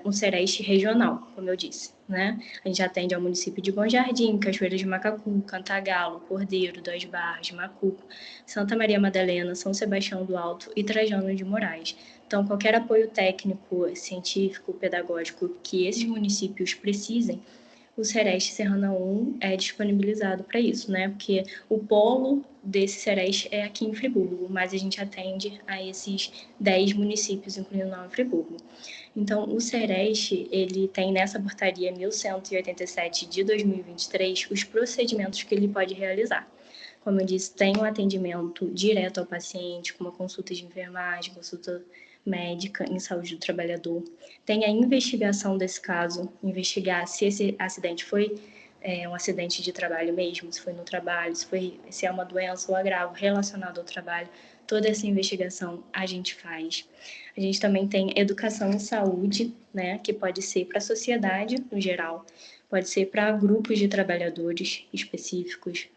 um Sereste regional, como eu disse, né? A gente atende ao município de Bom Jardim, Cachoeira de Macacu, Cantagalo, Cordeiro, Das Barras, Macuco, Santa Maria Madalena, São Sebastião do Alto e Trajano de Moraes. Então, qualquer apoio técnico, científico, pedagógico que esses municípios precisem, o Sereste Serrana 1 é disponibilizado para isso, né? Porque o polo desse Sereste é aqui em Friburgo, mas a gente atende a esses 10 municípios, incluindo Nova Friburgo. Então, o Sereste, ele tem nessa portaria 1187 de 2023 os procedimentos que ele pode realizar. Como eu disse, tem um atendimento direto ao paciente, com uma consulta de enfermagem, consulta médica em saúde do trabalhador. Tem a investigação desse caso, investigar se esse acidente foi um acidente de trabalho mesmo, se foi no trabalho, se é uma doença ou agravo relacionado ao trabalho. Toda essa investigação a gente faz. A gente também tem educação em saúde, né, que pode ser para a sociedade no geral, pode ser para grupos de trabalhadores específicos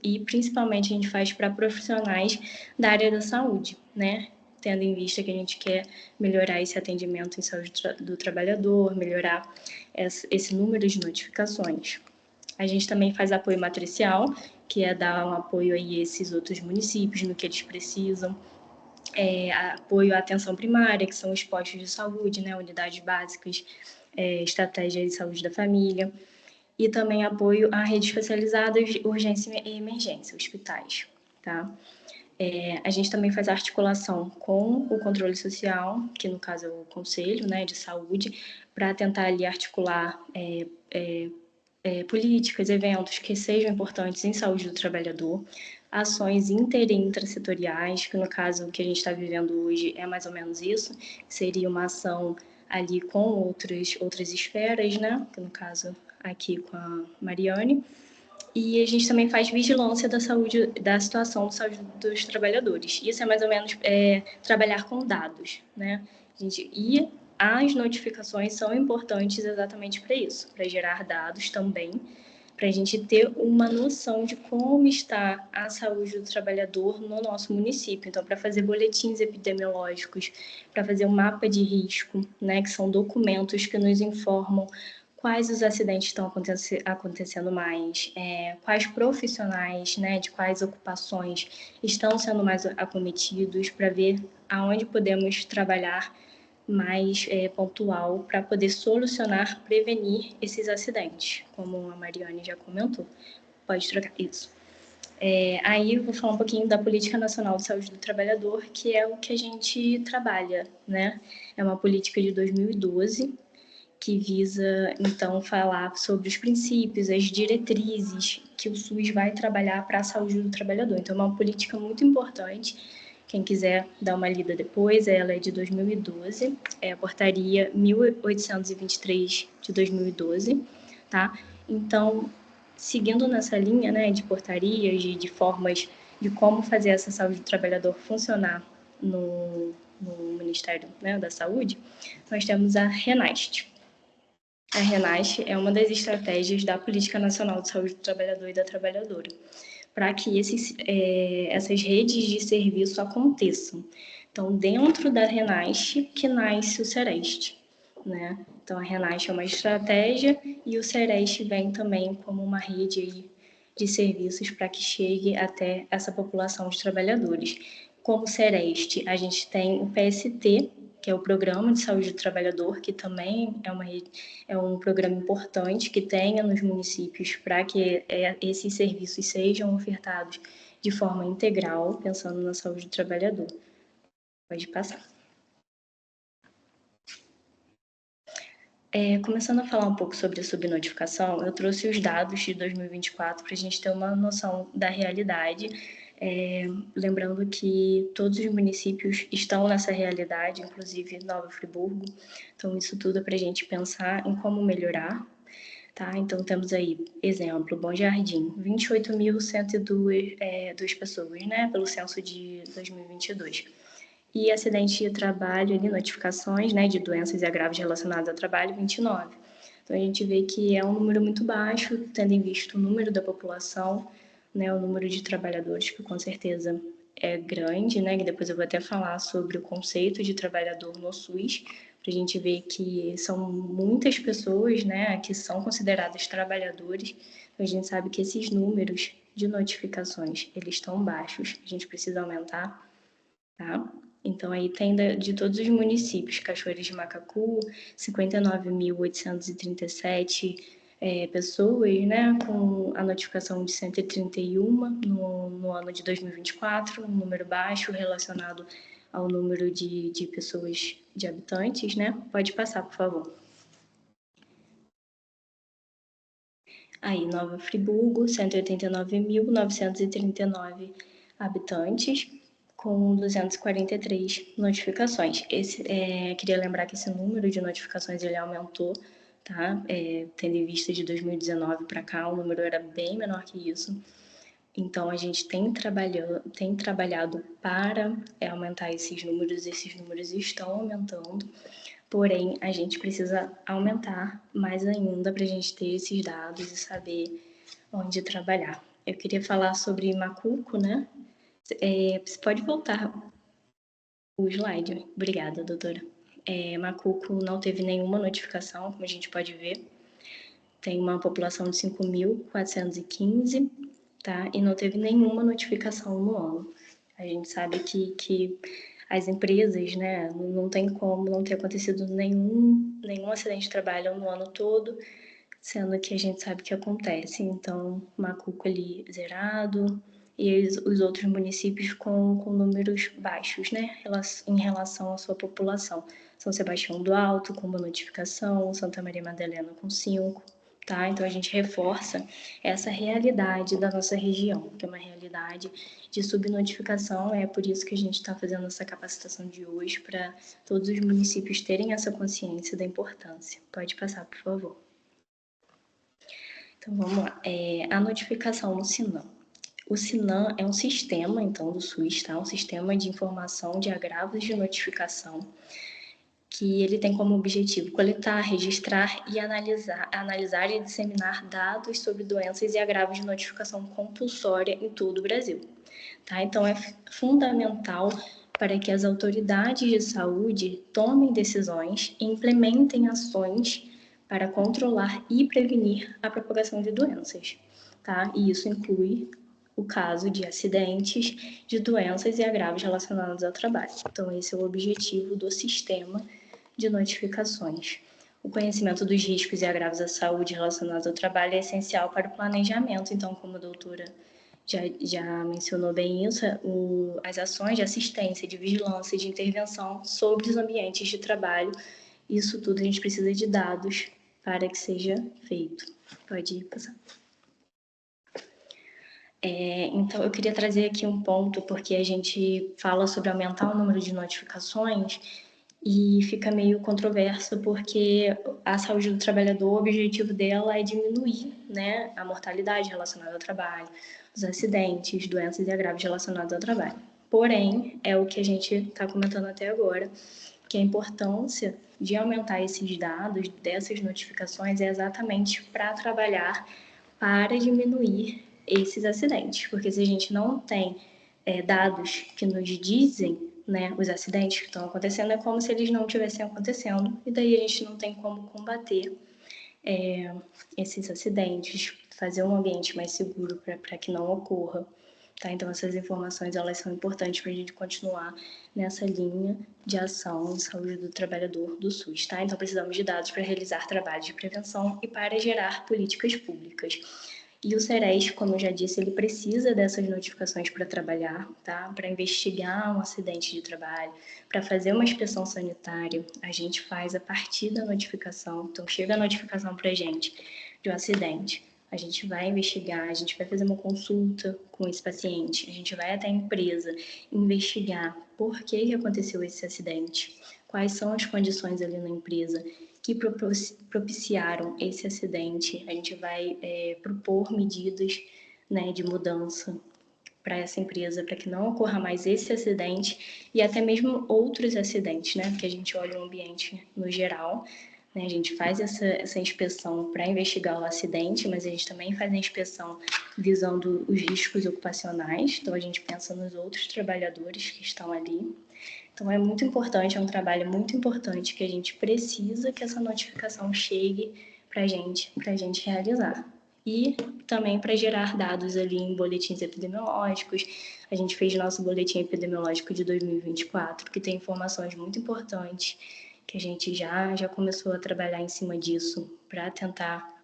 e principalmente a gente faz para profissionais da área da saúde, né, tendo em vista que a gente quer melhorar esse atendimento em saúde do trabalhador, melhorar esse número de notificações. A gente também faz apoio matricial, que é dar um apoio a esses outros municípios no que eles precisam. Apoio à atenção primária, que são os postos de saúde, né, unidades básicas, estratégia de saúde da família. E também apoio a redes especializadas de urgência e emergência, hospitais, tá? A gente também faz articulação com o controle social, que no caso é o Conselho, né, de Saúde, para tentar ali articular políticas, eventos que sejam importantes em saúde do trabalhador, ações inter e intrasetoriais, que no caso que a gente está vivendo hoje é mais ou menos isso, seria uma ação ali com outras esferas, né, que no caso aqui com a Mariane. E a gente também faz vigilância da saúde, da situação de saúde dos trabalhadores. Isso é mais ou menos trabalhar com dados, né? E as notificações são importantes exatamente para isso, para gerar dados também, para a gente ter uma noção de como está a saúde do trabalhador no nosso município. Então, para fazer boletins epidemiológicos, para fazer um mapa de risco, né, que são documentos que nos informam quais os acidentes estão acontecendo mais, quais profissionais, né, de quais ocupações estão sendo mais acometidos, para ver aonde podemos trabalhar mais pontual para poder solucionar, prevenir esses acidentes, como a Mariane já comentou. Pode trocar isso. Aí eu vou falar um pouquinho da Política Nacional de Saúde do Trabalhador, que é o que a gente trabalha, né? É uma política de 2012, que visa, então, falar sobre os princípios, as diretrizes que o SUS vai trabalhar para a saúde do trabalhador. Então, é uma política muito importante. Quem quiser dar uma lida depois, ela é de 2012, é a portaria 1823 de 2012, tá? Então, seguindo nessa linha, né, de portarias, de formas de como fazer essa saúde do trabalhador funcionar no Ministério, né, da Saúde, nós temos a RENAST. A RENAST é uma das estratégias da Política Nacional de Saúde do Trabalhador e da Trabalhadora, para que essas redes de serviço aconteçam. Então, dentro da RENAST que nasce o SEREST, né? Então, a RENAST é uma estratégia e o SEREST vem também como uma rede de serviços para que chegue até essa população de trabalhadores. Como SEREST, a gente tem o PST, que é o Programa de Saúde do Trabalhador, que também é um programa importante que tenha nos municípios para que esses serviços sejam ofertados de forma integral, pensando na saúde do trabalhador. Pode passar. Começando a falar um pouco sobre a subnotificação, eu trouxe os dados de 2024 para a gente ter uma noção da realidade. Lembrando que todos os municípios estão nessa realidade, inclusive Nova Friburgo. Então, isso tudo é para a gente pensar em como melhorar. Tá? Então, temos aí, exemplo, Bom Jardim, 28.102 pessoas, né, pelo censo de 2022. E acidente de trabalho, ali, notificações, né, de doenças e agravos relacionados ao trabalho, 29. Então, a gente vê que é um número muito baixo, tendo em vista o número da população, né, o número de trabalhadores, que com certeza é grande, né, que depois eu vou até falar sobre o conceito de trabalhador no SUS, para a gente ver que são muitas pessoas, né, que são consideradas trabalhadores. Então, a gente sabe que esses números de notificações, eles estão baixos, a gente precisa aumentar, tá? Então, aí tem de todos os municípios, Cachoeiras de Macacu, 59.837 pessoas, né, com a notificação de 131 no ano de 2024, um número baixo relacionado ao número de pessoas, de habitantes, né? Pode passar, por favor. Aí, Nova Friburgo, 189.939 habitantes, com 243 notificações. Queria lembrar que esse número de notificações ele aumentou, tá? Tendo em vista de 2019 para cá, o número era bem menor que isso. Então, a gente tem trabalhado para aumentar esses números estão aumentando, porém, a gente precisa aumentar mais ainda para a gente ter esses dados e saber onde trabalhar. Eu queria falar sobre Macuco, né? Você pode voltar o slide. Obrigada, doutora. Macuco não teve nenhuma notificação, como a gente pode ver. Tem uma população de 5.415, tá? E não teve nenhuma notificação no ano. A gente sabe que as empresas, né, não tem como não ter acontecido nenhum acidente de trabalho no ano todo, sendo que a gente sabe que acontece. Então, Macuco ali zerado e os outros municípios com números baixos, né, em relação à sua população. São Sebastião do Alto com uma notificação, Santa Maria Madalena com 5, tá? Então a gente reforça essa realidade da nossa região, que é uma realidade de subnotificação. É por isso que a gente está fazendo essa capacitação de hoje, para todos os municípios terem essa consciência da importância. Pode passar, por favor. Então vamos lá. A notificação no Sinam. O Sinam é um sistema, então, do SUS, tá? Um sistema de informação de agravos de notificação, que ele tem como objetivo coletar, registrar e analisar e disseminar dados sobre doenças e agravos de notificação compulsória em todo o Brasil. Tá? Então, é fundamental para que as autoridades de saúde tomem decisões e implementem ações para controlar e prevenir a propagação de doenças. Tá? E isso inclui o caso de acidentes, de doenças e agravos relacionados ao trabalho. Então, esse é o objetivo do sistema de notificações. O conhecimento dos riscos e agravos à saúde relacionados ao trabalho é essencial para o planejamento. Então, como a doutora já mencionou bem isso, as ações de assistência, de vigilância e de intervenção sobre os ambientes de trabalho, isso tudo a gente precisa de dados para que seja feito. Pode passar. Então, eu queria trazer aqui um ponto, porque a gente fala sobre aumentar o número de notificações e fica meio controverso, porque a saúde do trabalhador, o objetivo dela é diminuir, né, a mortalidade relacionada ao trabalho, os acidentes, doenças e agravos relacionados ao trabalho. Porém, é o que a gente está comentando até agora, que a importância de aumentar esses dados, dessas notificações, é exatamente para trabalhar para diminuir esses acidentes, porque se a gente não tem dados que nos dizem, né, os acidentes que estão acontecendo, é como se eles não estivessem acontecendo, e daí a gente não tem como combater esses acidentes, fazer um ambiente mais seguro para que não ocorra. Tá? Então, essas informações elas são importantes para a gente continuar nessa linha de ação de saúde do trabalhador do SUS. Tá? Então, precisamos de dados para realizar trabalhos de prevenção e para gerar políticas públicas. E o CERES, como eu já disse, ele precisa dessas notificações para trabalhar, tá? Para investigar um acidente de trabalho, para fazer uma inspeção sanitária, a gente faz a partir da notificação. Então, chega a notificação para a gente de um acidente, a gente vai investigar, a gente vai fazer uma consulta com esse paciente, a gente vai até a empresa investigar por que aconteceu esse acidente, quais são as condições ali na empresa que propiciaram esse acidente. A gente vai propor medidas, né, de mudança para essa empresa, para que não ocorra mais esse acidente e até mesmo outros acidentes, né, porque a gente olha o ambiente no geral, né, a gente faz essa inspeção para investigar o acidente, mas a gente também faz a inspeção visando os riscos ocupacionais, então a gente pensa nos outros trabalhadores que estão ali. Então, é muito importante, é um trabalho muito importante que a gente precisa que essa notificação chegue para a gente realizar. E também para gerar dados ali em boletins epidemiológicos. A gente fez nosso boletim epidemiológico de 2024, que tem informações muito importantes, que a gente já começou a trabalhar em cima disso para tentar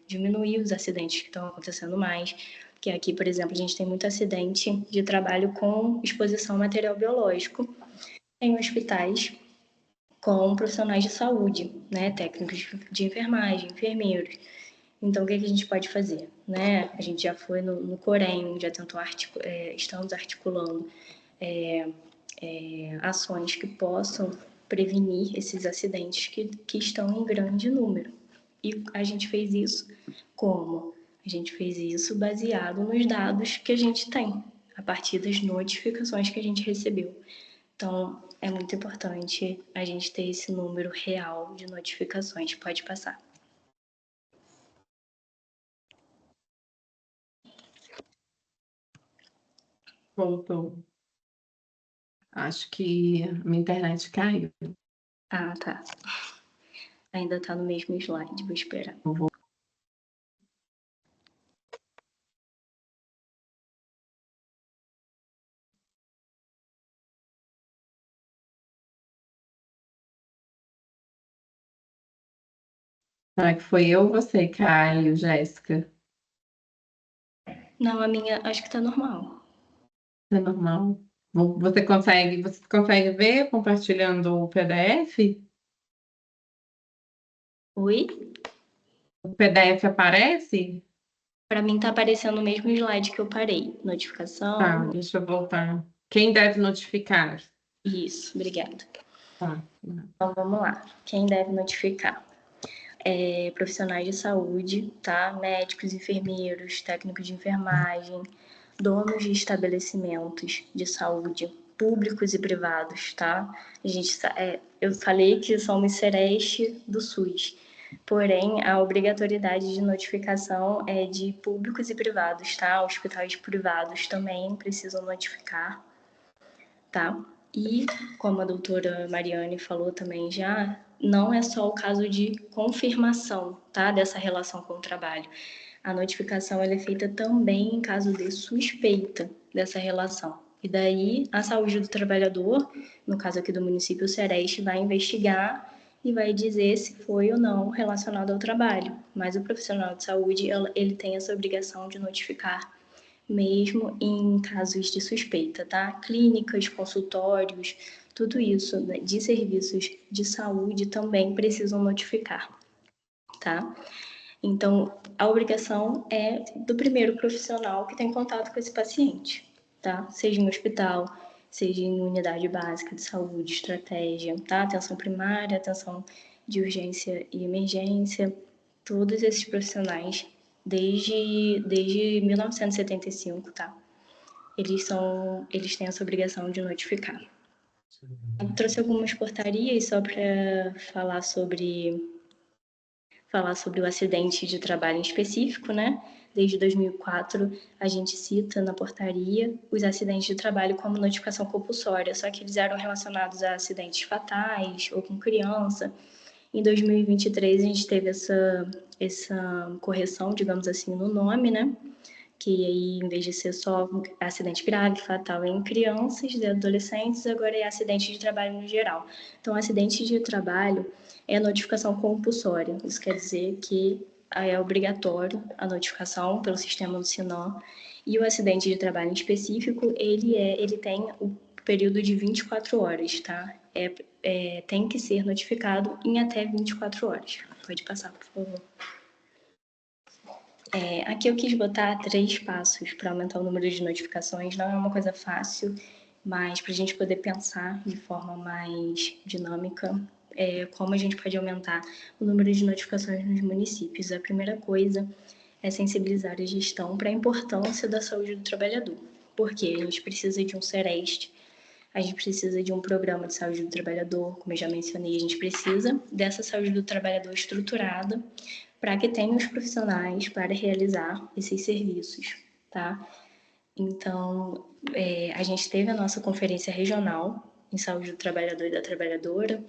diminuir os acidentes que estão acontecendo mais. Que aqui, por exemplo, a gente tem muito acidente de trabalho com exposição a material biológico em hospitais com profissionais de saúde, né, técnicos de enfermagem, enfermeiros. Então, o que a gente pode fazer? Né? A gente já foi no Corém, já tentou estamos articulando ações que possam prevenir esses acidentes que estão em grande número. E a gente fez isso como? A gente fez isso baseado nos dados que a gente tem, a partir das notificações que a gente recebeu. Então, é muito importante a gente ter esse número real de notificações. Pode passar.
Voltou. Acho que a minha internet caiu.
Ah, tá. Ainda tá no mesmo slide, vou esperar.
Será que foi eu ou você, Caio, Jéssica?
Não, a minha acho que tá normal.
É normal. Você consegue ver compartilhando o PDF?
Oi?
O PDF aparece?
Para mim tá aparecendo o mesmo slide que eu parei.
Tá,
Notificação.
deixa eu voltar. Quem deve notificar?
Isso, obrigada.
Tá.
Então vamos lá. Quem deve notificar? Profissionais de saúde, tá? Médicos, enfermeiros, técnicos de enfermagem, donos de estabelecimentos de saúde, públicos e privados, tá? Eu falei que somos Sereste do SUS, porém a obrigatoriedade de notificação é de públicos e privados, tá? Hospitais privados também precisam notificar, tá? E, como a doutora Mariane falou também já, não é só o caso de confirmação, tá? Dessa relação com o trabalho. A notificação ela é feita também em caso de suspeita dessa relação. E daí, a saúde do trabalhador, no caso aqui do município Sereste, vai investigar e vai dizer se foi ou não relacionado ao trabalho. Mas o profissional de saúde, ele tem essa obrigação de notificar mesmo em casos de suspeita, tá? Clínicas, consultórios, tudo isso de serviços de saúde também precisam notificar, tá? Então, a obrigação é do primeiro profissional que tem contato com esse paciente, tá? Seja em hospital, seja em unidade básica de saúde, estratégia, tá? Atenção primária, atenção de urgência e emergência, todos esses profissionais desde 1975, tá? Eles têm essa obrigação de notificar. Eu trouxe algumas portarias só para falar sobre o acidente de trabalho em específico, né? Desde 2004, a gente cita na portaria os acidentes de trabalho como notificação compulsória, só que eles eram relacionados a acidentes fatais ou com criança. Em 2023, a gente teve essa correção, digamos assim, no nome, né? Que aí, em vez de ser só acidente grave, fatal em crianças e adolescentes, agora é acidente de trabalho no geral. Então, acidente de trabalho é notificação compulsória. Isso quer dizer que é obrigatório a notificação pelo sistema do SINOM. E o acidente de trabalho em específico, ele tem o período de 24 horas, tá? Tem que ser notificado em até 24 horas. Pode passar, por favor. Aqui eu quis botar 3 passos para aumentar o número de notificações. Não é uma coisa fácil, mas para a gente poder pensar de forma mais dinâmica como a gente pode aumentar o número de notificações nos municípios. A primeira coisa é sensibilizar a gestão para a importância da saúde do trabalhador. Porque a gente precisa de um Sereste, a gente precisa de um programa de saúde do trabalhador, como eu já mencionei, a gente precisa dessa saúde do trabalhador estruturada para que tenha os profissionais para realizar esses serviços, tá? Então, a gente teve a nossa conferência regional em saúde do trabalhador e da trabalhadora,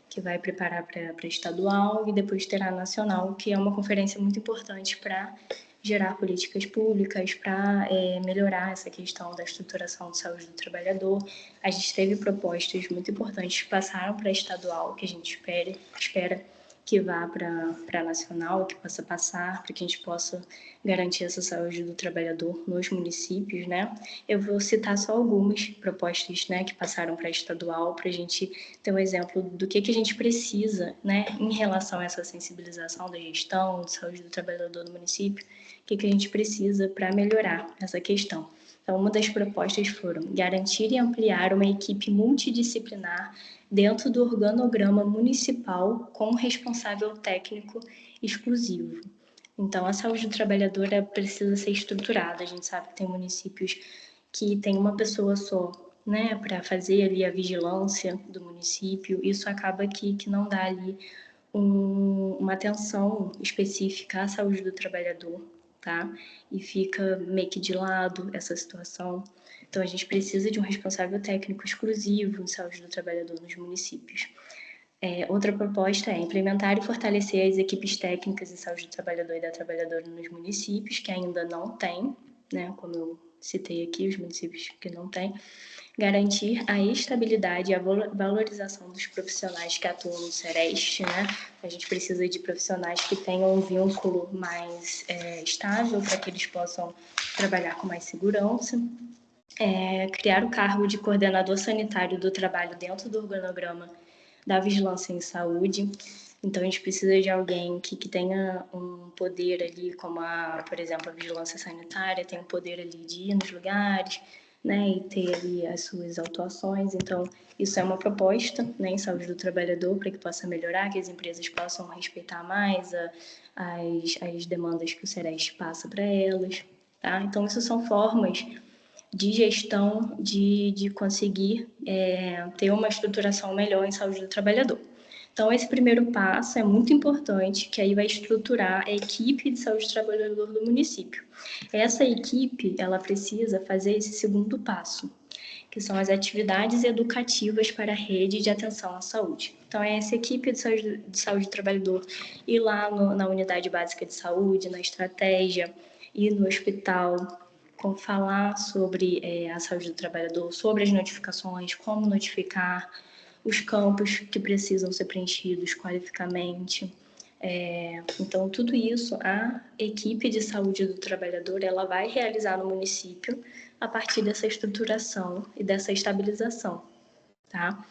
que vai preparar para estadual, e depois terá a nacional, que é uma conferência muito importante para gerar políticas públicas, para melhorar essa questão da estruturação de saúde do trabalhador. A gente teve propostas muito importantes que passaram para estadual, que a gente espera que vá para a nacional, que possa passar, para que a gente possa garantir essa saúde do trabalhador nos municípios, né? Eu vou citar só algumas propostas, né, que passaram para a estadual, para a gente ter um exemplo do que a gente precisa, né, em relação a essa sensibilização da gestão de saúde do trabalhador no município, o que a gente precisa para melhorar essa questão. Então, uma das propostas foram garantir e ampliar uma equipe multidisciplinar dentro do organograma municipal com responsável técnico exclusivo. Então, a saúde do trabalhador precisa ser estruturada. A gente sabe que tem municípios que tem uma pessoa só, né, para fazer ali a vigilância do município. Isso acaba que não dá ali uma atenção específica à saúde do trabalhador, tá? E fica meio que de lado essa situação. Então, a gente precisa de um responsável técnico exclusivo em saúde do trabalhador nos municípios. Outra proposta é implementar e fortalecer as equipes técnicas de saúde do trabalhador e da trabalhadora nos municípios, que ainda não tem, né? Como eu citei aqui, os municípios que não têm. Garantir a estabilidade e a valorização dos profissionais que atuam no Sereste, né? A gente precisa de profissionais que tenham um vínculo mais estável para que eles possam trabalhar com mais segurança. Criar o cargo de coordenador sanitário do trabalho dentro do organograma da vigilância em saúde. Então, a gente precisa de alguém que tenha um poder ali, como, por exemplo, a vigilância sanitária tem o poder ali de ir nos lugares, né, e ter ali as suas autuações. Então, isso é uma proposta, né, em saúde do trabalhador, para que possa melhorar, que as empresas possam respeitar mais as demandas que o Sereste passa para elas, tá? Então, isso são formas de gestão de conseguir ter uma estruturação melhor em saúde do trabalhador. Então, esse primeiro passo é muito importante, que aí vai estruturar a equipe de saúde do trabalhador do município. Essa equipe, ela precisa fazer esse segundo passo, que são as atividades educativas para a rede de atenção à saúde. Então, é essa equipe de saúde do trabalhador ir lá na unidade básica de saúde, na estratégia, ir no hospital, falar sobre a saúde do trabalhador, sobre as notificações, como notificar, os campos que precisam ser preenchidos qualificamente. Então, tudo isso, a equipe de saúde do trabalhador, ela vai realizar no município a partir dessa estruturação e dessa estabilização, tá?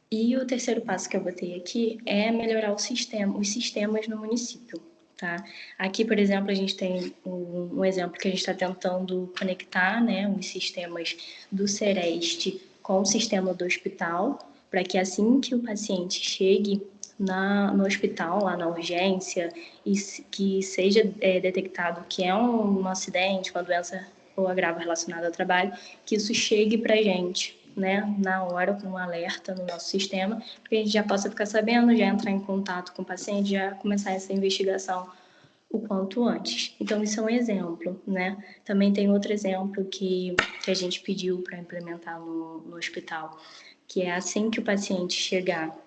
E o terceiro passo que eu botei aqui é melhorar os sistemas no município, tá? Aqui, por exemplo, a gente tem um exemplo que a gente está tentando conectar, né, os sistemas do Sereste com o sistema do hospital, para que assim que o paciente chegue no hospital, lá na urgência, e que seja detectado que é um acidente, uma doença ou agravo relacionado ao trabalho, que isso chegue para a gente, né, na hora, com um alerta no nosso sistema, para que a gente já possa ficar sabendo, já entrar em contato com o paciente, já começar essa investigação o quanto antes. Então, isso é um exemplo, né? Também tem outro exemplo que a gente pediu para implementar no hospital, que é assim que o paciente chegar,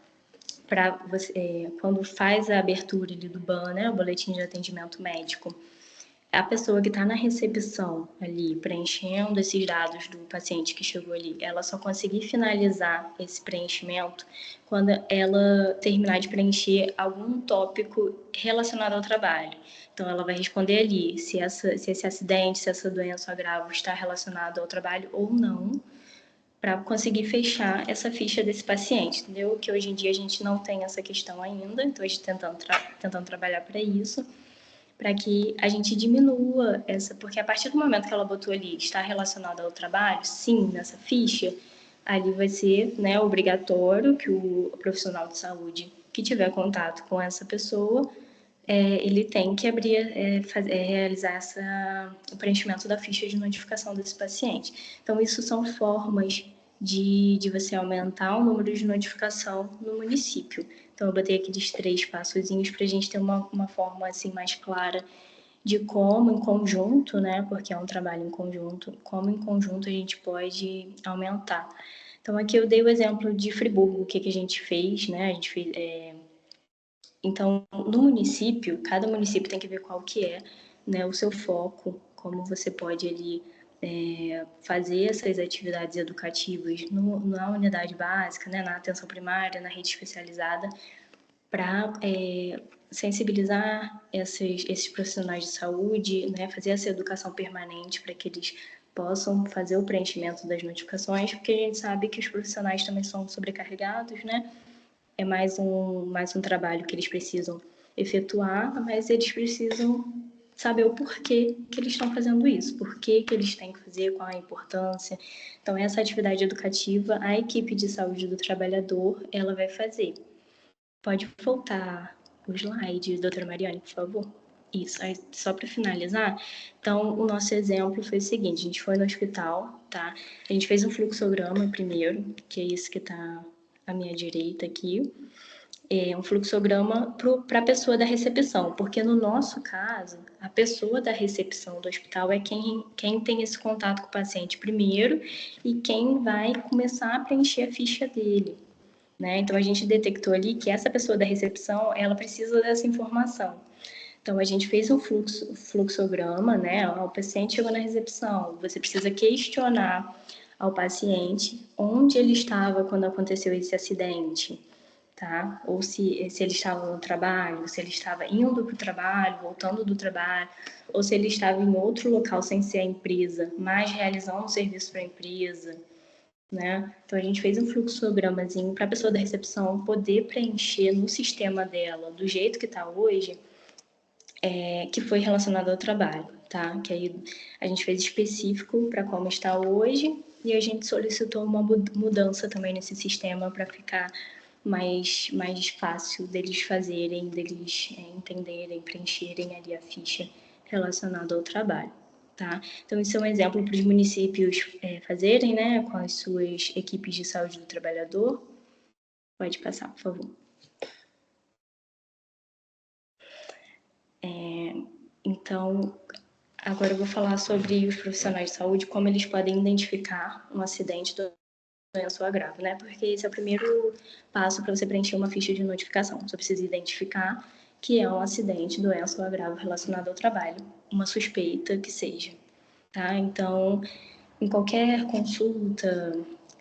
quando faz a abertura ali do BAN, né, o boletim de atendimento médico, a pessoa que está na recepção ali, preenchendo esses dados do paciente que chegou ali, ela só conseguir finalizar esse preenchimento quando ela terminar de preencher algum tópico relacionado ao trabalho. Então, ela vai responder ali se esse acidente, se essa doença ou agravo está relacionado ao trabalho ou não, para conseguir fechar essa ficha desse paciente, entendeu? Que hoje em dia a gente não tem essa questão ainda, então a gente tentando trabalhar para isso, para que a gente diminua porque a partir do momento que ela botou ali, está relacionado ao trabalho, sim, nessa ficha, ali vai ser, né, obrigatório que o profissional de saúde que tiver contato com essa pessoa, ele tem que realizar o preenchimento da ficha de notificação desse paciente. Então, isso são formas de você aumentar o número de notificação no município. Então, eu botei aqueles 3 passozinhos para a gente ter uma forma assim, mais clara de como, em conjunto, né, porque é um trabalho em conjunto, como em conjunto a gente pode aumentar. Então, aqui eu dei o exemplo de Friburgo, o que a gente fez, né, a gente fez... Então, no município, cada município tem que ver qual que é, né, o seu foco, como você pode ali fazer essas atividades educativas na unidade básica, né, na atenção primária, na rede especializada, para sensibilizar esses profissionais de saúde, né, fazer essa educação permanente para que eles possam fazer o preenchimento das notificações, porque a gente sabe que os profissionais também são sobrecarregados, né? É mais um trabalho que eles precisam efetuar, mas eles precisam saber o porquê que eles estão fazendo isso, por que eles têm que fazer, qual a importância. Então, essa atividade educativa, a equipe de saúde do trabalhador, ela vai fazer. Pode voltar o slide, doutora Mariane, por favor. Isso, aí só para finalizar, então o nosso exemplo foi o seguinte, a gente foi no hospital, tá? A gente fez um fluxograma primeiro, que é esse que está à minha direita aqui, um fluxograma para a pessoa da recepção, porque no nosso caso, a pessoa da recepção do hospital é quem tem esse contato com o paciente primeiro e quem vai começar a preencher a ficha dele, né? Então a gente detectou ali que essa pessoa da recepção, ela precisa dessa informação. Então, a gente fez um fluxograma, né? O paciente chegou na recepção, você precisa questionar ao paciente onde ele estava quando aconteceu esse acidente, tá? Ou se ele estava no trabalho, se ele estava indo para o trabalho, voltando do trabalho, ou se ele estava em outro local sem ser a empresa, mas realizando um serviço para a empresa, né? Então, a gente fez um fluxogramazinho para a pessoa da recepção poder preencher no sistema dela, do jeito que está hoje, que foi relacionado ao trabalho, tá? Que aí a gente fez específico para como está hoje e a gente solicitou uma mudança também nesse sistema para ficar mais fácil deles fazerem, deles entenderem, preencherem ali a ficha relacionada ao trabalho, tá? Então, isso é um exemplo para os municípios fazerem, né, com as suas equipes de saúde do trabalhador. Pode passar, por favor. Então, agora eu vou falar sobre os profissionais de saúde, como eles podem identificar um acidente, doença ou agravo, né? Porque esse é o primeiro passo para você preencher uma ficha de notificação. Você precisa identificar que é um acidente, doença ou agravo relacionado ao trabalho, uma suspeita que seja, tá? Então, em qualquer consulta,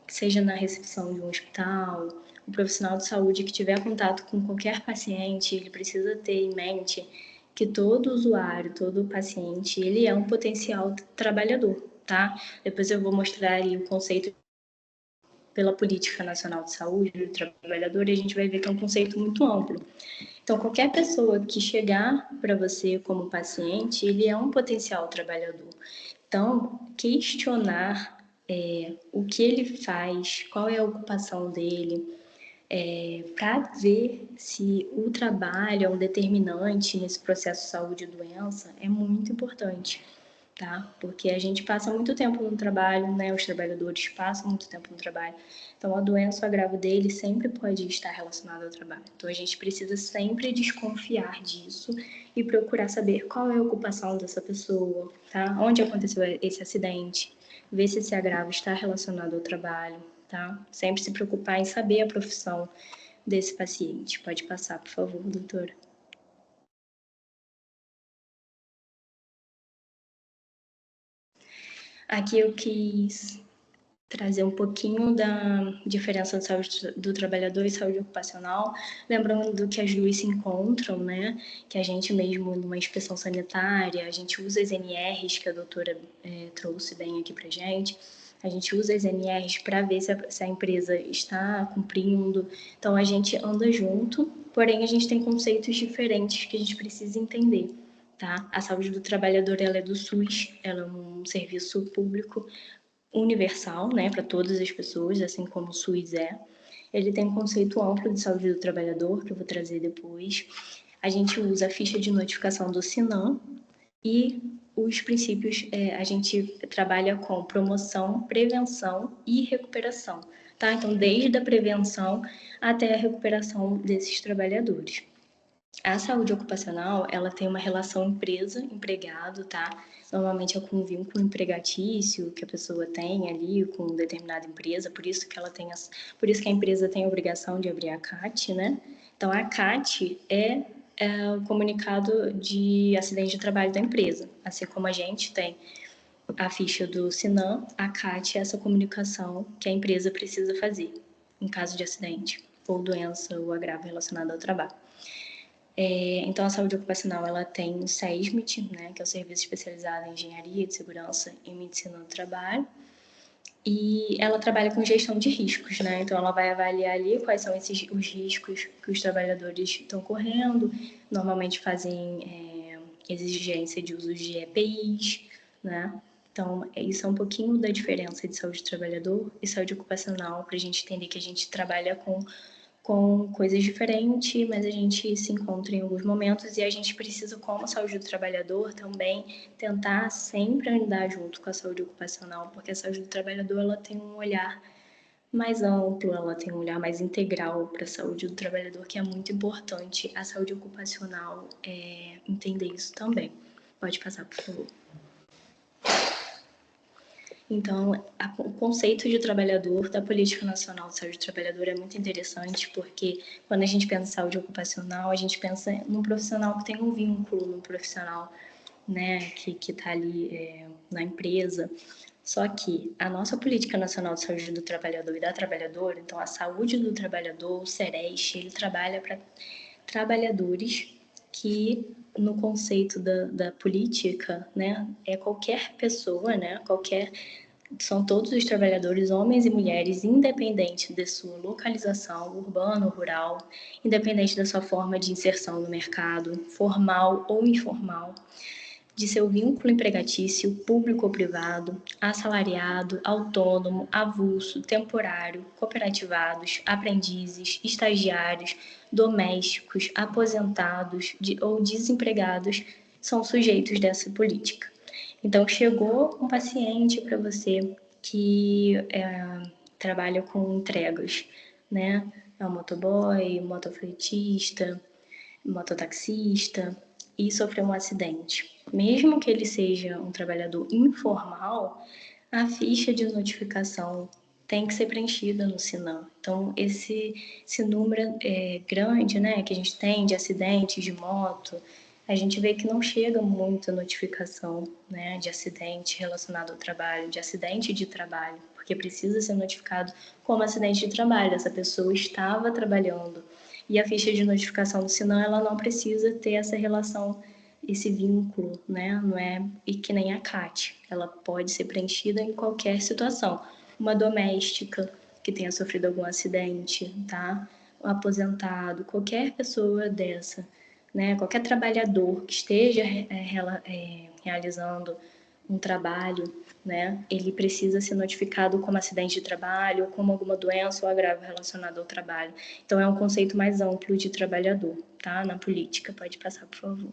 que seja na recepção de um hospital, o profissional de saúde que tiver contato com qualquer paciente, ele precisa ter em mente que todo usuário, todo paciente, ele é um potencial trabalhador, tá? Depois eu vou mostrar aí o conceito pela Política Nacional de Saúde do Trabalhador e a gente vai ver que é um conceito muito amplo. Então, qualquer pessoa que chegar para você como paciente, ele é um potencial trabalhador. Então, questionar o que ele faz, qual é a ocupação dele, para ver se o trabalho é um determinante nesse processo de saúde e doença, é muito importante, tá? Porque a gente passa muito tempo no trabalho, né? Os trabalhadores passam muito tempo no trabalho. Então, a doença ou agravo dele sempre pode estar relacionada ao trabalho. Então, a gente precisa sempre desconfiar disso e procurar saber qual é a ocupação dessa pessoa, tá? Onde aconteceu esse acidente, ver se esse agravo está relacionado ao trabalho, tá? Sempre se preocupar em saber a profissão desse paciente. Pode passar, por favor, doutora. Aqui eu quis trazer um pouquinho da diferença de saúde do trabalhador e saúde ocupacional, lembrando que as duas se encontram, né? Que a gente mesmo, numa inspeção sanitária, a gente usa as NRs que a doutora trouxe bem aqui pra gente, a gente usa as NRs para ver se a empresa está cumprindo, então a gente anda junto, porém a gente tem conceitos diferentes que a gente precisa entender. Tá? A saúde do trabalhador ela é do SUS, ela é um serviço público universal, né, para todas as pessoas, assim como o SUS é. Ele tem um conceito amplo de saúde do trabalhador, que eu vou trazer depois. A gente usa a ficha de notificação do SINAM e os princípios, a gente trabalha com promoção, prevenção e recuperação, tá? Então, desde a prevenção até a recuperação desses trabalhadores. A saúde ocupacional, ela tem uma relação empresa-empregado, tá? Normalmente é com um vínculo empregatício que a pessoa tem ali com determinada empresa, por isso que a empresa tem a obrigação de abrir a CAT, né? Então, a CAT é o comunicado de acidente de trabalho da empresa, assim como a gente tem a ficha do SINAM, a CAT é essa comunicação que a empresa precisa fazer em caso de acidente ou doença ou agravo relacionado ao trabalho. Então, a saúde ocupacional ela tem o SESMIT, né, que é o Serviço Especializado em Engenharia de Segurança e Medicina do Trabalho, e ela trabalha com gestão de riscos, né? Então, ela vai avaliar ali quais são os riscos que os trabalhadores estão correndo, normalmente fazem exigência de uso de EPIs, né? Então, isso é um pouquinho da diferença de saúde do trabalhador e saúde ocupacional, para a gente entender que a gente trabalha com com coisas diferentes, mas a gente se encontra em alguns momentos e a gente precisa, como saúde do trabalhador, também tentar sempre andar junto com a saúde ocupacional, porque a saúde do trabalhador ela tem um olhar mais amplo, ela tem um olhar mais integral para a saúde do trabalhador, que é muito importante. A saúde ocupacional entender isso também. Pode passar, por favor. Então, o conceito de trabalhador da Política Nacional de Saúde do Trabalhador é muito interessante, porque quando a gente pensa em saúde ocupacional, a gente pensa num profissional que tem um vínculo, num profissional, né, que está ali na empresa. Só que a nossa Política Nacional de Saúde do Trabalhador e da Trabalhadora, então a saúde do trabalhador, o SEREST, ele trabalha para trabalhadores que, no conceito da política, né, é qualquer pessoa, né, são todos os trabalhadores, homens e mulheres, independente de sua localização, urbana ou rural, independente da sua forma de inserção no mercado, formal ou informal, de seu vínculo empregatício, público ou privado, assalariado, autônomo, avulso, temporário, cooperativados, aprendizes, estagiários, domésticos, aposentados ou desempregados são sujeitos dessa política. Então, chegou um paciente para você que trabalha com entregas, né? É um motoboy, motofretista, mototaxista, e sofreu um acidente. Mesmo que ele seja um trabalhador informal, a ficha de notificação tem que ser preenchida no Sinam. Então, esse número grande, né, que a gente tem de acidentes de moto, a gente vê que não chega muita notificação, né, de acidente relacionado ao trabalho, de acidente de trabalho, porque precisa ser notificado como acidente de trabalho. Essa pessoa estava trabalhando. E a ficha de notificação do Sinam, ela não precisa ter essa relação, esse vínculo, né? Não é e que nem a CAT. Ela pode ser preenchida em qualquer situação. Uma doméstica que tenha sofrido algum acidente, tá? Um aposentado, qualquer pessoa dessa, né? Qualquer trabalhador que esteja realizando um trabalho, né? Ele precisa ser notificado como acidente de trabalho ou como alguma doença ou agravo relacionado ao trabalho. Então, é um conceito mais amplo de trabalhador, tá? Na política. Pode passar, por favor.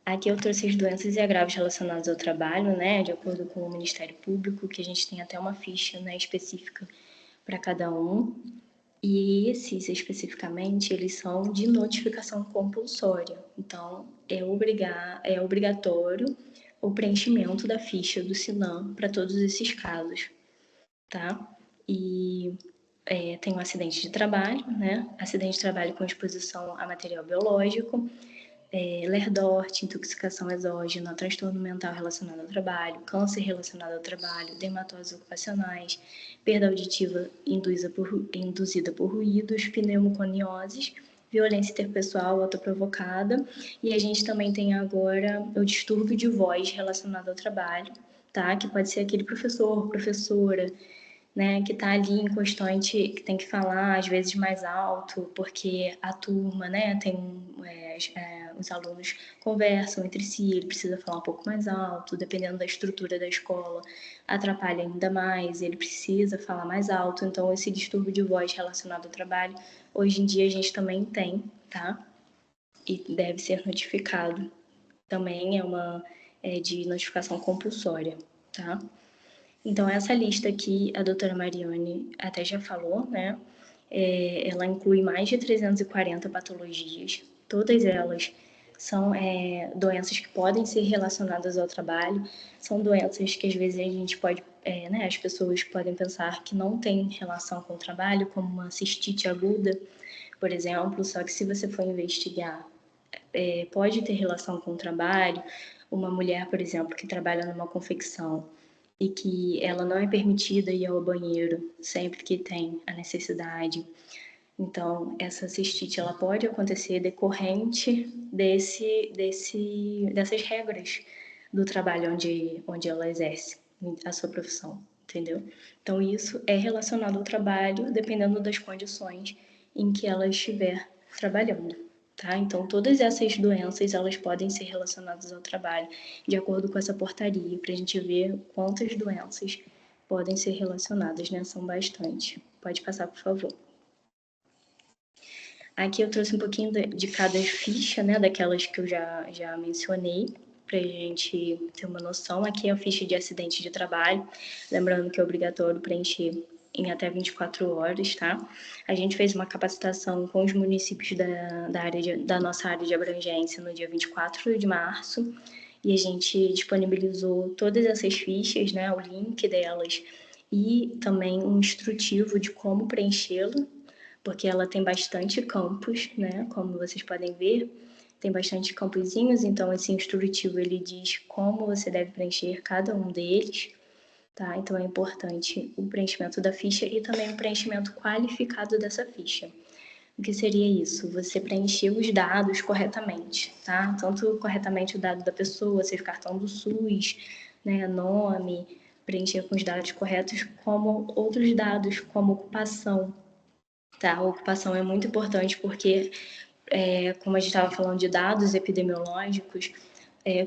Aqui eu trouxe as doenças e agravos relacionados ao trabalho, né? De acordo com o Ministério Público, que a gente tem até uma ficha, né, específica para cada um. E esses, especificamente, eles são de notificação compulsória. Então, é obrigatório o preenchimento da ficha do Sinam para todos esses casos, tá? E tem um acidente de trabalho, né? Acidente de trabalho com exposição a material biológico, lerdorte, intoxicação exógena, transtorno mental relacionado ao trabalho, câncer relacionado ao trabalho, dermatoses ocupacionais, perda auditiva induzida por ruídos, pneumoconioses, violência interpessoal autoprovocada, e a gente também tem agora o distúrbio de voz relacionado ao trabalho, tá? Que pode ser aquele professor, professora, né, que está ali em constante, que tem que falar às vezes mais alto, porque a turma, né, os alunos conversam entre si, ele precisa falar um pouco mais alto, dependendo da estrutura da escola, atrapalha ainda mais, ele precisa falar mais alto. Então, esse distúrbio de voz relacionado ao trabalho, hoje em dia a gente também tem, tá? E deve ser notificado. Também é de notificação compulsória, tá? Então, essa lista aqui, a doutora Mariane até já falou, né? Ela inclui mais de 340 patologias, todas elas são doenças que podem ser relacionadas ao trabalho, são doenças que às vezes a gente pode, né, as pessoas podem pensar que não tem relação com o trabalho, como uma cistite aguda, por exemplo, só que se você for investigar, pode ter relação com o trabalho. Uma mulher, por exemplo, que trabalha numa confecção e que ela não é permitida ir ao banheiro sempre que tem a necessidade. Então, essa cistite ela pode acontecer decorrente dessas regras do trabalho onde ela exerce a sua profissão, entendeu? Então, isso é relacionado ao trabalho, dependendo das condições em que ela estiver trabalhando, tá? Então, todas essas doenças, elas podem ser relacionadas ao trabalho, de acordo com essa portaria, para a gente ver quantas doenças podem ser relacionadas, né? São bastante. Pode passar, por favor. Aqui eu trouxe um pouquinho de cada ficha, né? Daquelas que eu já mencionei, para a gente ter uma noção. Aqui é a ficha de acidente de trabalho, lembrando que é obrigatório preencher em até 24 horas, tá? A gente fez uma capacitação com os municípios da nossa área de abrangência no dia 24 de março, e a gente disponibilizou todas essas fichas, né? O link delas e também um instrutivo de como preenchê-lo, porque ela tem bastante campos, né? Como vocês podem ver, tem bastante campozinhos, então esse instrutivo ele diz como você deve preencher cada um deles, tá? Então é importante o preenchimento da ficha e também o preenchimento qualificado dessa ficha. O que seria isso? Você preencher os dados corretamente, tá? Tanto corretamente o dado da pessoa, seja o cartão do SUS, né, nome, preencher com os dados corretos, como outros dados, como ocupação, tá? A ocupação é muito importante porque, como a gente estava falando de dados epidemiológicos,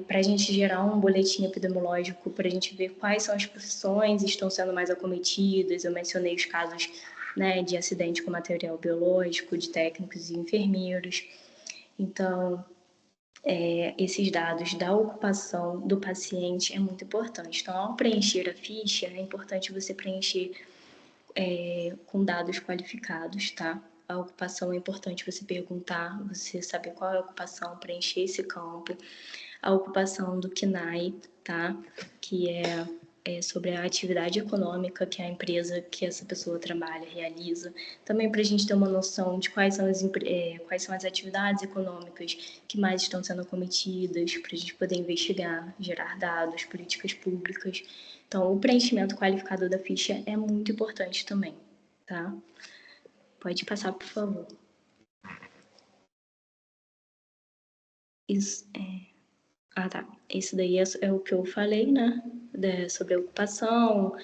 para a gente gerar um boletim epidemiológico, para a gente ver quais são as profissões que estão sendo mais acometidas. Eu mencionei os casos, né, de acidente com material biológico, de técnicos e enfermeiros. Então, esses dados da ocupação do paciente é muito importante. Então, ao preencher a ficha, é importante você preencher com dados qualificados, tá? A ocupação é importante você perguntar, você saber qual é a ocupação, preencher esse campo. A ocupação do CNAE, tá? Que é sobre a atividade econômica que a empresa que essa pessoa trabalha realiza. Também para a gente ter uma noção de quais são as atividades econômicas que mais estão sendo acometidas, para a gente poder investigar, gerar dados, políticas públicas. Então, o preenchimento qualificado da ficha é muito importante também, tá? Pode passar, por favor. Isso tá. Esse daí é o que eu falei, né? Sobre a ocupação,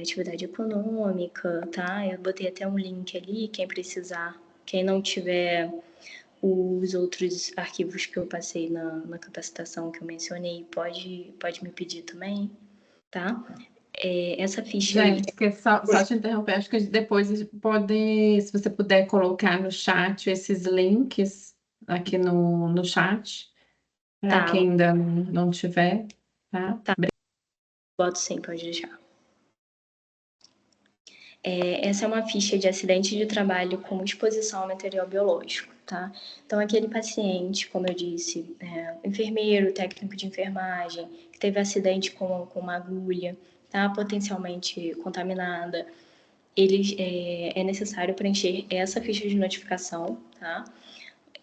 atividade econômica, tá? Eu botei até um link ali, quem precisar, quem não tiver os outros arquivos que eu passei na capacitação que eu mencionei, pode me pedir também, tá? Essa ficha...
Gente, só te interromper, acho que depois pode, se você puder colocar no chat esses links aqui no chat, para
Tá,
quem ainda não tiver, tá?
boto sim, pode deixar. Essa é uma ficha de acidente de trabalho com exposição a material biológico, tá? Então, aquele paciente, como eu disse, enfermeiro, técnico de enfermagem, que teve acidente com uma agulha, tá? Potencialmente contaminada, é necessário preencher essa ficha de notificação, tá?